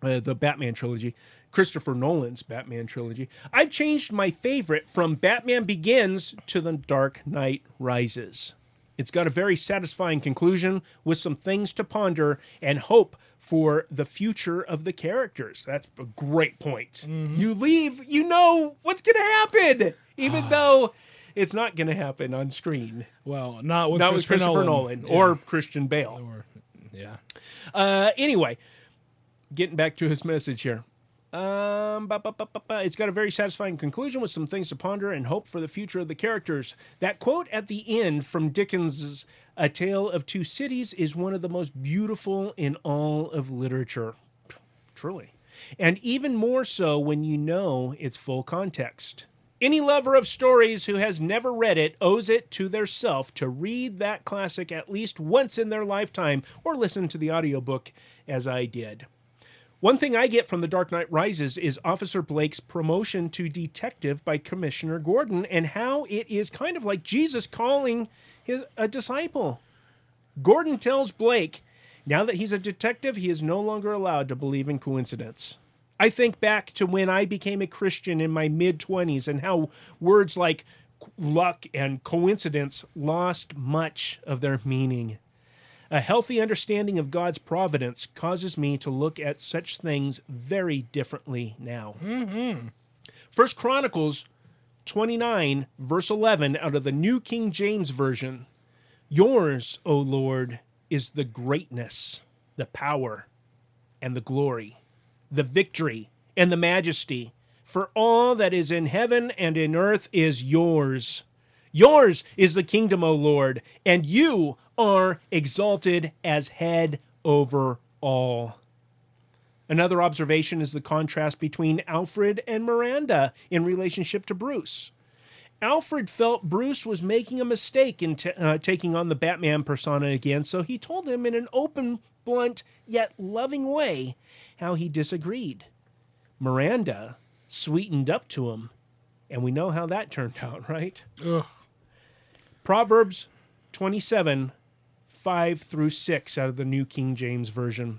Speaker 1: the Batman trilogy, Christopher Nolan's Batman trilogy, I've changed my favorite from Batman Begins to The Dark Knight Rises. It's got a very satisfying conclusion with some things to ponder and hope for the future of the characters. That's a great point. You leave, you know what's going to happen, even though it's not going to happen on screen.
Speaker 2: Well, not with
Speaker 1: Christopher Nolan or Christian Bale. Anyway, getting back to his message here. It's got a very satisfying conclusion with some things to ponder and hope for the future of the characters. That quote at the end from Dickens's A Tale of Two Cities is one of the most beautiful in all of literature. Truly. And even more so when you know its full context. Any lover of stories who has never read it owes it to their self to read that classic at least once in their lifetime or listen to the audiobook as I did. One thing I get from The Dark Knight Rises is Officer Blake's promotion to detective by Commissioner Gordon and how it is kind of like Jesus calling a disciple. Gordon tells Blake, now that he's a detective, he is no longer allowed to believe in coincidence. I think back to when I became a Christian in my mid-20s and how words like luck and coincidence lost much of their meaning. A healthy understanding of God's providence causes me to look at such things very differently now. 1 Chronicles 29, verse 11, out of the New King James Version. Yours, O Lord, is the greatness, the power, and the glory, the victory, and the majesty. For all that is in heaven and in earth is yours. Yours is the kingdom, O Lord, and you are exalted as head over all. Another observation is the contrast between Alfred and Miranda in relationship to Bruce. Alfred felt Bruce was making a mistake in taking on the Batman persona again, so he told him in an open, blunt, yet loving way how he disagreed. Miranda sweetened up to him, and we know how that turned out, right?
Speaker 2: Ugh.
Speaker 1: Proverbs 27, 5 through 6 out of the New King James Version.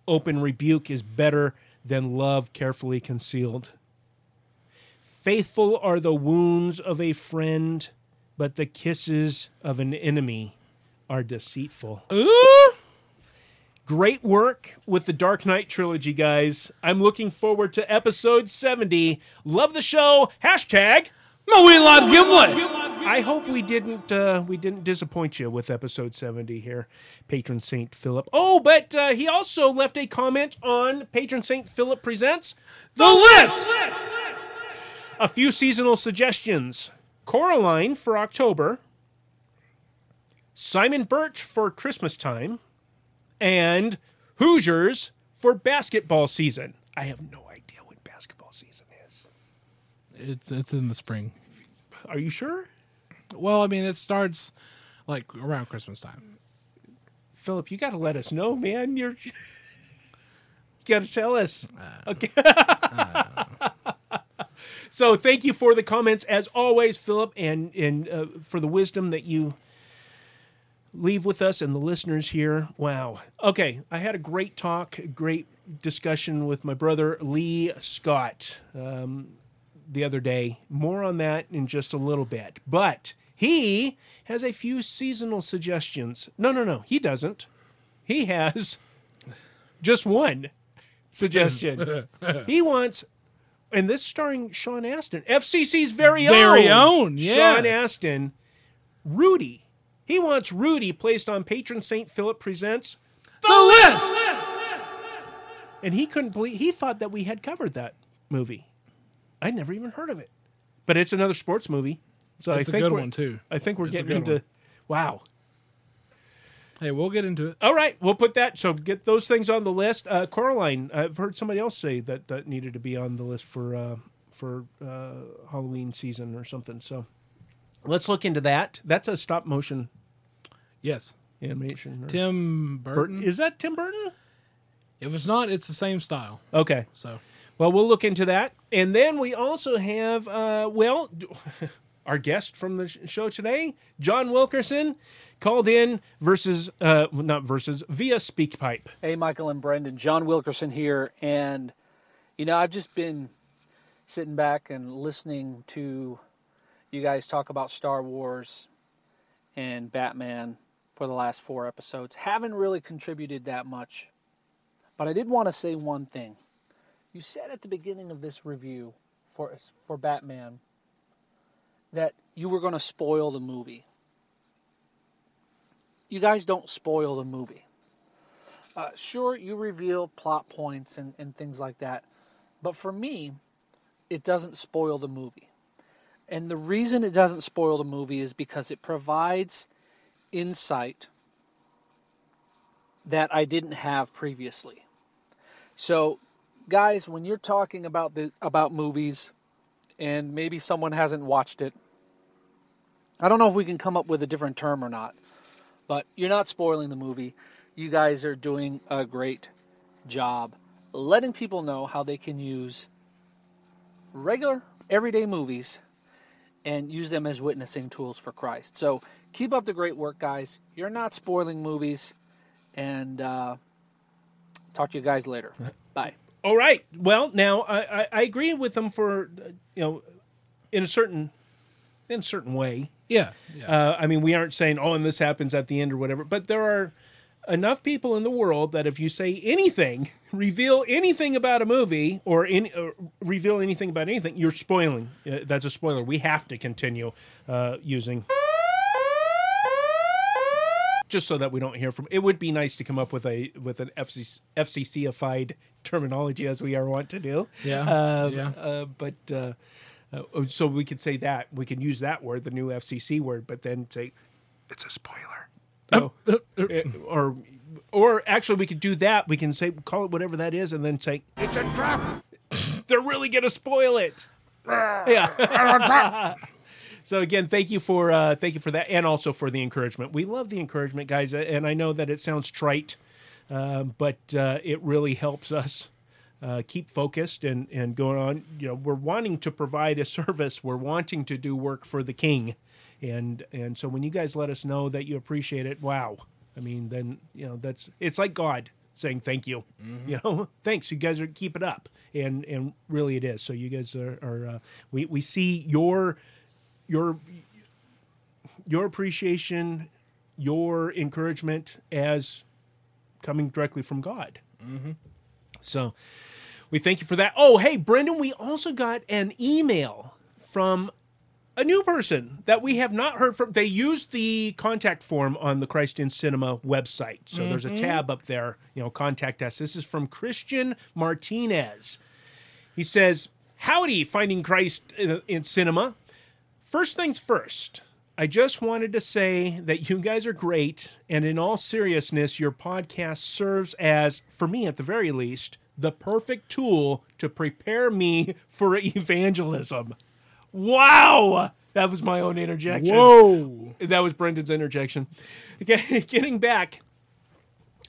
Speaker 1: Open rebuke is better than love carefully concealed. Faithful are the wounds of a friend, but the kisses of an enemy are deceitful. Great work with the Dark Knight trilogy, guys. I'm looking forward to episode 70. Love the show. Hashtag
Speaker 2: Mawilad Gimli.
Speaker 1: I hope we didn't disappoint you with episode 70 here, Patron Saint Philip. Oh, but he also left a comment on Patron Saint Philip Presents The List. A few seasonal suggestions. Coraline for October, Simon Birch for Christmas time, and Hoosiers for basketball season. I have no idea when basketball season is.
Speaker 2: It's in the spring.
Speaker 1: Are you sure?
Speaker 2: Well, I mean, it starts like around Christmas time.
Speaker 1: Philip, you got to let us know, man. You got to tell us. Okay. So thank you for the comments, as always, Philip, and for the wisdom that you leave with us and the listeners here. Wow. Okay, I had a great talk, great discussion with my brother Lee Scott the other day. More on that in just a little bit. But he has a few seasonal suggestions. No, he doesn't. He has just one suggestion. He wants, and this starring Sean Astin, FCC's very own,
Speaker 2: yes.
Speaker 1: Sean Astin, Rudy. He wants Rudy placed on Patron St. Philip Presents
Speaker 2: The List.
Speaker 1: And he couldn't believe, he thought that we had covered that movie. I'd never even heard of it. But it's another sports movie. So
Speaker 2: It's
Speaker 1: I
Speaker 2: a
Speaker 1: think
Speaker 2: good
Speaker 1: we're,
Speaker 2: one, too.
Speaker 1: I think we're
Speaker 2: It's a
Speaker 1: getting
Speaker 2: good
Speaker 1: into,
Speaker 2: one.
Speaker 1: wow.
Speaker 2: Hey, we'll get into it.
Speaker 1: All right, we'll put that. So get those things on the list. Coraline, I've heard somebody else say that that needed to be on the list for Halloween season or something. So let's look into that. That's a stop motion
Speaker 2: Yes.
Speaker 1: animation.
Speaker 2: Tim Burton.
Speaker 1: Is that Tim Burton?
Speaker 2: If it's not, it's the same style.
Speaker 1: Okay.
Speaker 2: So
Speaker 1: Well, we'll look into that. And then we also have, our guest from the show today, John Wilkerson, called in via SpeakPipe.
Speaker 4: Hey, Michael and Brendan, John Wilkerson here. And, I've just been sitting back and listening to you guys talk about Star Wars and Batman for the last 4 episodes. Haven't really contributed that much. But I did want to say one thing. You said at the beginning of this review for Batman that you were going to spoil the movie. You guys don't spoil the movie. Sure, you reveal plot points and things like that. But for me, it doesn't spoil the movie. And the reason it doesn't spoil the movie is because it provides insight that I didn't have previously. So, guys, when you're talking about movies and maybe someone hasn't watched it, I don't know if we can come up with a different term or not, but you're not spoiling the movie. You guys are doing a great job letting people know how they can use regular, everyday movies and use them as witnessing tools for Christ. So keep up the great work, guys. You're not spoiling movies, and talk to you guys later. Bye.
Speaker 1: All right. Well, now I agree with them for in a certain way.
Speaker 2: yeah.
Speaker 1: I mean, we aren't saying and this happens at the end or whatever, but there are enough people in the world that if you say anything, reveal anything about a movie or reveal anything about anything, you're spoiling. That's a spoiler. We have to continue using. Just so that we don't hear from. It would be nice to come up with an FCC-ified terminology as we are wont to do. But so we could say that we can use that word, the new FCC word, but then say it's a spoiler. No. Or actually, we could do that. We can say call it whatever that is, and then say it's a trap. They're really gonna spoil it. Yeah. So again, thank you for that, and also for the encouragement. We love the encouragement, guys, and I know that it sounds trite, but it really helps us keep focused and going on. We're wanting to provide a service. We're wanting to do work for the King, and so when you guys let us know that you appreciate it, wow! I mean, then it's like God saying thank you. Mm-hmm. Thanks. You guys keep it up, and really it is. So you guys are we see your appreciation, your encouragement as coming directly from God. Mm-hmm. So we thank you for that. Oh, hey, Brendan, we also got an email from a new person that we have not heard from. They used the contact form on the Christ in Cinema website. So there's a tab up there, contact us. This is from Christian Martinez. He says, howdy, Finding Christ in Cinema. First things first, I just wanted to say that you guys are great, and in all seriousness, your podcast serves as, for me at the very least, the perfect tool to prepare me for evangelism. Wow! That was my own interjection.
Speaker 2: Whoa!
Speaker 1: That was Brendan's interjection. Okay, getting back,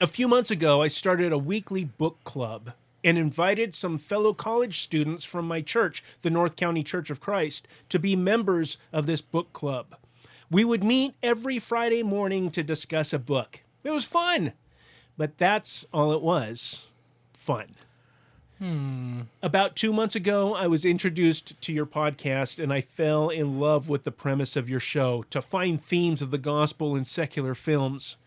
Speaker 1: a few months ago, I started a weekly book club and invited some fellow college students from my church, the North County Church of Christ, to be members of this book club. We would meet every Friday morning to discuss a book. It was fun, but that's all it was. Fun. About 2 months ago, I was introduced to your podcast, and I fell in love with the premise of your show, to find themes of the gospel in secular films.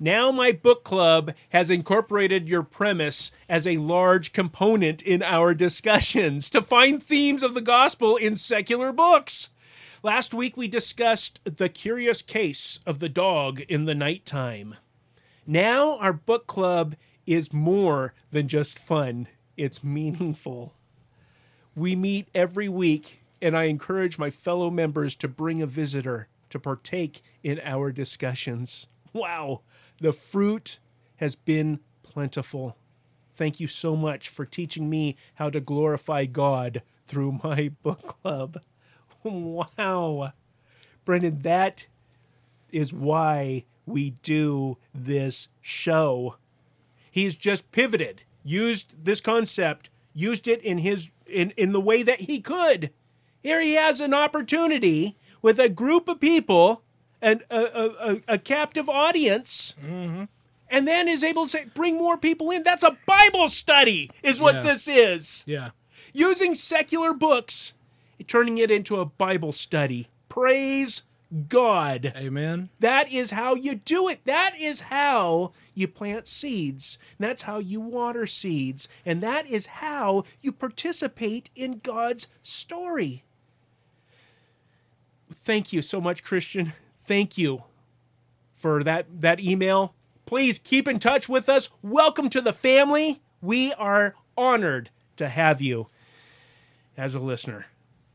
Speaker 1: Now my book club has incorporated your premise as a large component in our discussions, to find themes of the gospel in secular books. Last week, we discussed the curious case of the dog in the nighttime. Now, our book club is more than just fun. It's meaningful. We meet every week, and I encourage my fellow members to bring a visitor to partake in our discussions. Wow, the fruit has been plentiful. Thank you so much for teaching me how to glorify God through my book club. Wow. Brendan, that is why we do this show. He's just pivoted, used this concept, used it in the way that he could. Here he has an opportunity with a group of people and a captive audience, and then is able to say, bring more people in. That's a Bible study is what this is.
Speaker 2: Yeah.
Speaker 1: Using secular books, turning it into a Bible study. Praise God.
Speaker 2: Amen.
Speaker 1: That is how you do it. That is how you plant seeds. That's how you water seeds. And that is how you participate in God's story. Thank you so much, Christian. Thank you for that email. Please keep in touch with us. Welcome to the family. We are honored to have you as a listener.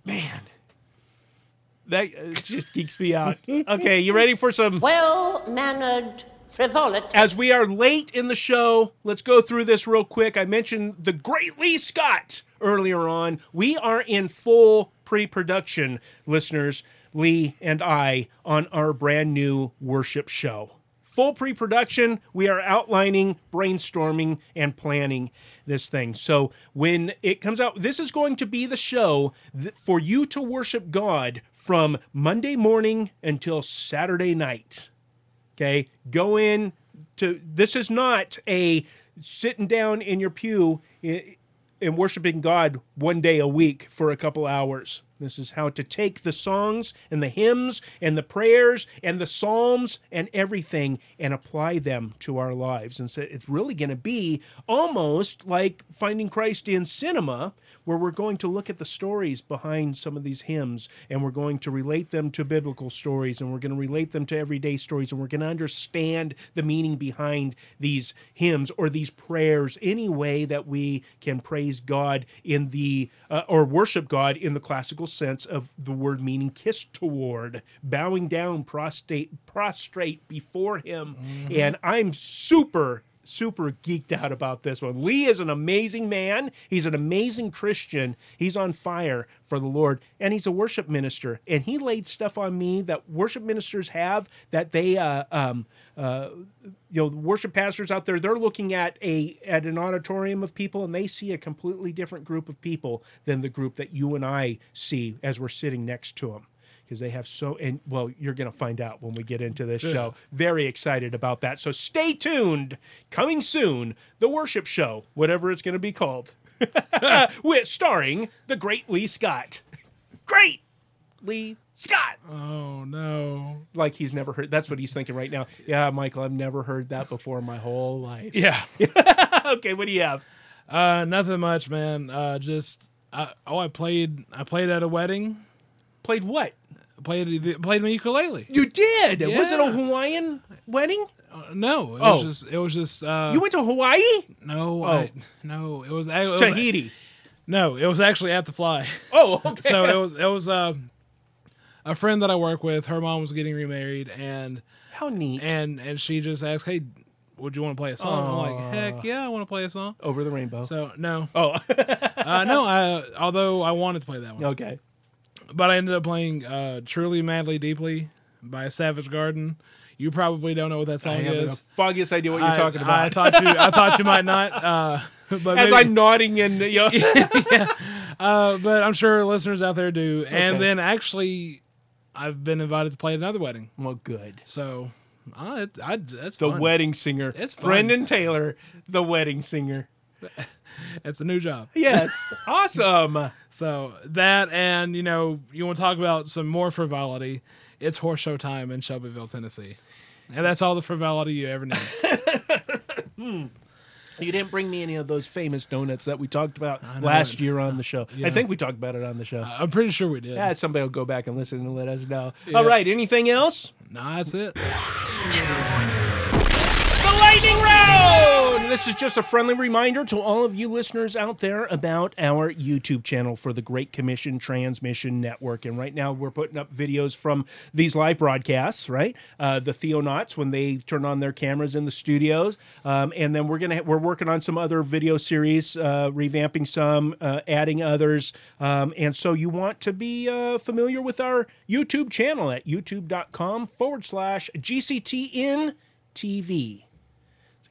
Speaker 1: Man, that just geeks me out. Okay, you ready for some
Speaker 9: well-mannered frivolity?
Speaker 1: As we are late in the show, let's go through this real quick. I mentioned the great Lee Scott earlier on. We are in full pre-production, listeners, Lee and I, on our brand new worship show. Full pre-production, we are outlining, brainstorming, and planning this thing. So when it comes out, this is going to be the show for you to worship God from Monday morning until Saturday night. Okay? Go in to, this is not a sitting down in your pew and worshiping God one day a week for a couple hours. This is how to take the songs and the hymns and the prayers and the psalms and everything and apply them to our lives. And so it's really going to be almost like Finding Christ in Cinema, where we're going to look at the stories behind some of these hymns, and we're going to relate them to biblical stories, and we're going to relate them to everyday stories, and we're going to understand the meaning behind these hymns or these prayers, any way that we can praise God in the, or worship God in the classical sense of the word, meaning kiss toward, bowing down, prostrate before him. And I'm super geeked out about this one. Lee is an amazing man. He's an amazing Christian. He's on fire for the Lord, and he's a worship minister. And he laid stuff on me that worship ministers have, that they, worship pastors out there, they're looking at an auditorium of people, and they see a completely different group of people than the group that you and I see as we're sitting next to them. Because they have you're going to find out when we get into this show. Very excited about that. So stay tuned. Coming soon, the worship show, whatever it's going to be called, starring the great Lee Scott. Great Lee Scott.
Speaker 2: Oh, no.
Speaker 1: Like he's never heard. That's what he's thinking right now. Yeah, Michael, I've never heard that before in my whole life.
Speaker 2: Yeah.
Speaker 1: Okay, what do you have?
Speaker 2: Nothing much, man. I played at a wedding.
Speaker 1: Played what?
Speaker 2: Played my ukulele.
Speaker 1: You did?
Speaker 2: Yeah.
Speaker 1: Was it a Hawaiian wedding?
Speaker 2: No. It was just.
Speaker 1: You went to Hawaii?
Speaker 2: No. No. It was
Speaker 1: Tahiti.
Speaker 2: No, it was actually at the Fly.
Speaker 1: Oh, okay.
Speaker 2: So it was a friend that I work with, her mom was getting remarried, and
Speaker 1: How neat.
Speaker 2: and she just asked, "Hey, would you want to play a song?" I'm like, "Heck yeah, I want to play a song."
Speaker 1: Over the Rainbow.
Speaker 2: So no,
Speaker 1: Oh.
Speaker 2: no. Although I wanted to play that one,
Speaker 1: Okay.
Speaker 2: but I ended up playing "Truly, Madly, Deeply" by Savage Garden. You probably don't know what that
Speaker 1: I
Speaker 2: song
Speaker 1: have the
Speaker 2: is.
Speaker 1: foggiest idea what you're talking about.
Speaker 2: I thought you might not. But
Speaker 1: As
Speaker 2: maybe-
Speaker 1: I'm nodding and
Speaker 2: but I'm sure listeners out there do. And
Speaker 1: Okay.
Speaker 2: then actually, I've been invited to play at another wedding.
Speaker 1: well, good.
Speaker 2: So that's
Speaker 1: The
Speaker 2: fun.
Speaker 1: wedding singer.
Speaker 2: It's fun.
Speaker 1: Brendan Taylor, the wedding singer.
Speaker 2: It's a new job.
Speaker 1: Yes. Awesome.
Speaker 2: So that, and you want to talk about some more frivolity. It's horse show time in Shelbyville, Tennessee. And that's all the frivolity you ever need.
Speaker 1: You didn't bring me any of those famous donuts that we talked about last year on the show.
Speaker 2: Yeah.
Speaker 1: I think we talked about it on the show.
Speaker 2: I'm pretty sure we did.
Speaker 1: Yeah, somebody will go back and listen and let us know.
Speaker 2: Yeah.
Speaker 1: All right, anything else?
Speaker 2: Nah, that's it.
Speaker 1: The lightning round! This is just a friendly reminder to all of you listeners out there about our YouTube channel for the Great Commission Transmission Network. And right now we're putting up videos from these live broadcasts, right? The Theonauts when they turn on their cameras in the studios. And then we're working on some other video series, revamping some, adding others. And so you want to be familiar with our YouTube channel at youtube.com/GCTN TV.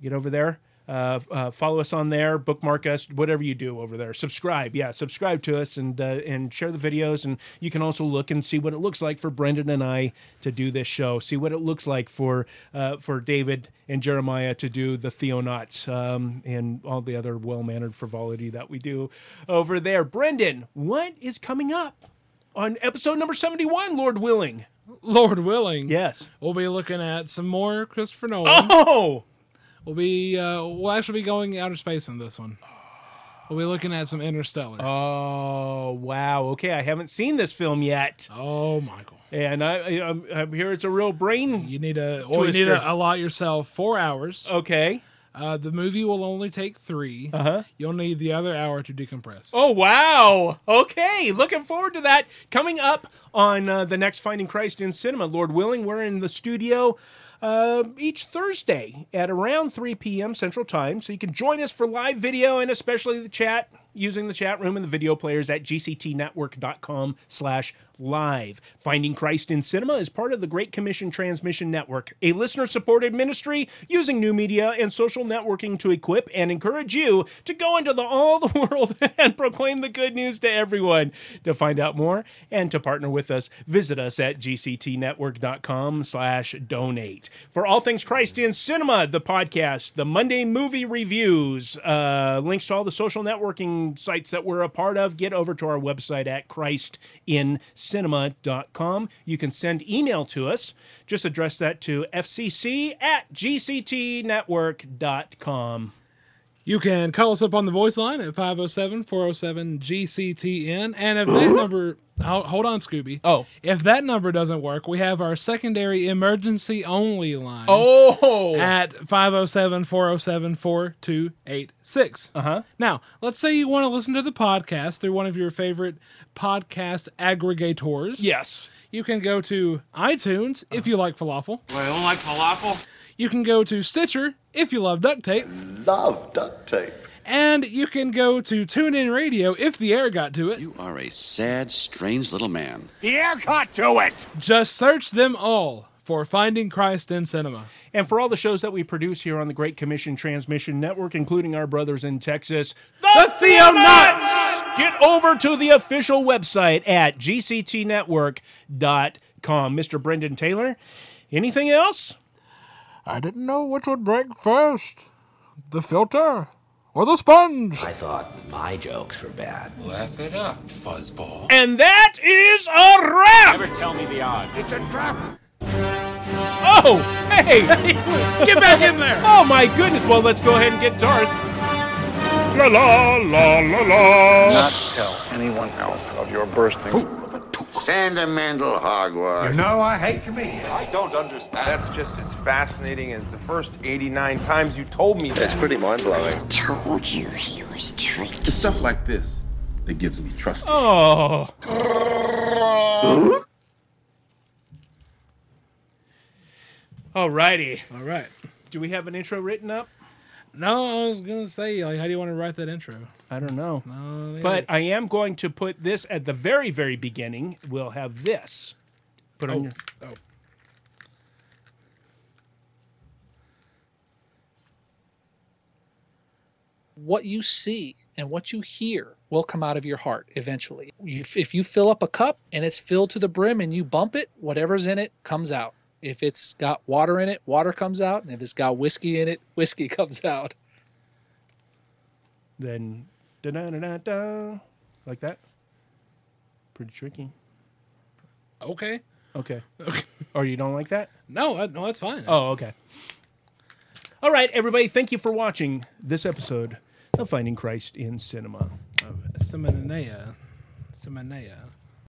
Speaker 1: Get over there, follow us on there, bookmark us, whatever you do over there. Subscribe, subscribe to us and share the videos. And you can also look and see what it looks like for Brendan and I to do this show. See what it looks like for David and Jeremiah to do the Theonauts and all the other well-mannered frivolity that we do over there. Brendan, what is coming up on episode number 71, Lord willing?
Speaker 2: Lord willing.
Speaker 1: Yes.
Speaker 2: We'll be looking at some more Christopher Nolan.
Speaker 1: Oh!
Speaker 2: We'll actually be going outer space in this one. We'll be looking at some Interstellar.
Speaker 1: Oh, wow. Okay, I haven't seen this film yet.
Speaker 2: Oh, Michael.
Speaker 1: And I'm here. It's a real brain.
Speaker 2: You need to
Speaker 1: Twister.
Speaker 2: allot yourself 4 hours.
Speaker 1: Okay.
Speaker 2: The movie will only take 3.
Speaker 1: Uh-huh.
Speaker 2: You'll need the other hour to decompress.
Speaker 1: Oh, wow. Okay, looking forward to that. Coming up on the next Finding Christ in Cinema. Lord willing, we're in the studio each Thursday at around 3 p.m. Central Time. So you can join us for live video and especially the chat, using the chat room and the video players at gctnetwork.com/live. Finding Christ in Cinema is part of the Great Commission Transmission Network, a listener-supported ministry using new media and social networking to equip and encourage you to go into all the world and proclaim the good news to everyone. To find out more and to partner with us, visit us at gctnetwork.com/donate. For all things Christ in Cinema, the podcast, the Monday movie reviews, links to all the social networking sites that we're a part of, get over to our website at christincinema.com. You can send email to us. Just address that to fcc@gctnetwork.com.
Speaker 2: You can call us up on the voice line at 507-407-GCTN. And if that number... Hold on, Scooby.
Speaker 1: Oh.
Speaker 2: If that number doesn't work, we have our secondary emergency only line.
Speaker 1: Oh.
Speaker 2: At 507-407-4286.
Speaker 1: Uh-huh.
Speaker 2: Now, let's say you want to listen to the podcast through one of your favorite podcast aggregators.
Speaker 1: Yes.
Speaker 2: You can go to iTunes if you like falafel.
Speaker 3: Well, I don't like falafel.
Speaker 2: You can go to Stitcher if you love duct tape.
Speaker 8: Love duct tape.
Speaker 2: And you can go to TuneIn Radio if the air got to it.
Speaker 10: You are a sad, strange little man.
Speaker 3: The air got to it.
Speaker 2: Just search them all for Finding Christ in Cinema.
Speaker 1: And for all the shows that we produce here on the Great Commission Transmission Network, including our brothers in Texas, the Theonauts! Get over to the official website at gctnetwork.com. Mr. Brendan Taylor, anything else?
Speaker 2: I didn't know which would break first. The filter or the sponge.
Speaker 11: I thought my jokes were bad.
Speaker 10: Laugh it up, fuzzball.
Speaker 1: And that is a wrap!
Speaker 3: Never tell me the odds.
Speaker 10: It's a trap.
Speaker 1: Oh, hey!
Speaker 2: Get back in there!
Speaker 1: Oh my goodness! Well, let's go ahead and get Darth. La la la la la.
Speaker 5: Not tell anyone else of your bursting.
Speaker 11: Sentimental hogwash.
Speaker 3: You know I hate comedians.
Speaker 10: I don't understand.
Speaker 12: That's just as fascinating as the first 89 times you told me that.
Speaker 11: It's pretty mind-blowing.
Speaker 9: Told you he was tricked.
Speaker 10: It's stuff like this that gives me trust.
Speaker 1: Oh. Alrighty.
Speaker 2: All right.
Speaker 1: Do we have an intro written up?
Speaker 2: No, I was gonna say, like, how do you want to write that intro?
Speaker 1: I don't know.
Speaker 2: No, yeah.
Speaker 1: But I am going to put this at the very, very beginning. We'll have this. Put on your...
Speaker 2: Oh.
Speaker 4: What you see and what you hear will come out of your heart eventually. If you fill up a cup and it's filled to the brim and you bump it, whatever's in it comes out. If it's got water in it, water comes out. And if it's got whiskey in it, whiskey comes out.
Speaker 1: Then, da-da-da-da-da, like that. Pretty tricky.
Speaker 2: Okay.
Speaker 1: Okay. Or you don't like that?
Speaker 2: No, that's fine.
Speaker 1: Oh, okay. All right, everybody. Thank you for watching this episode of Finding Christ in Cinema.
Speaker 2: Semanea.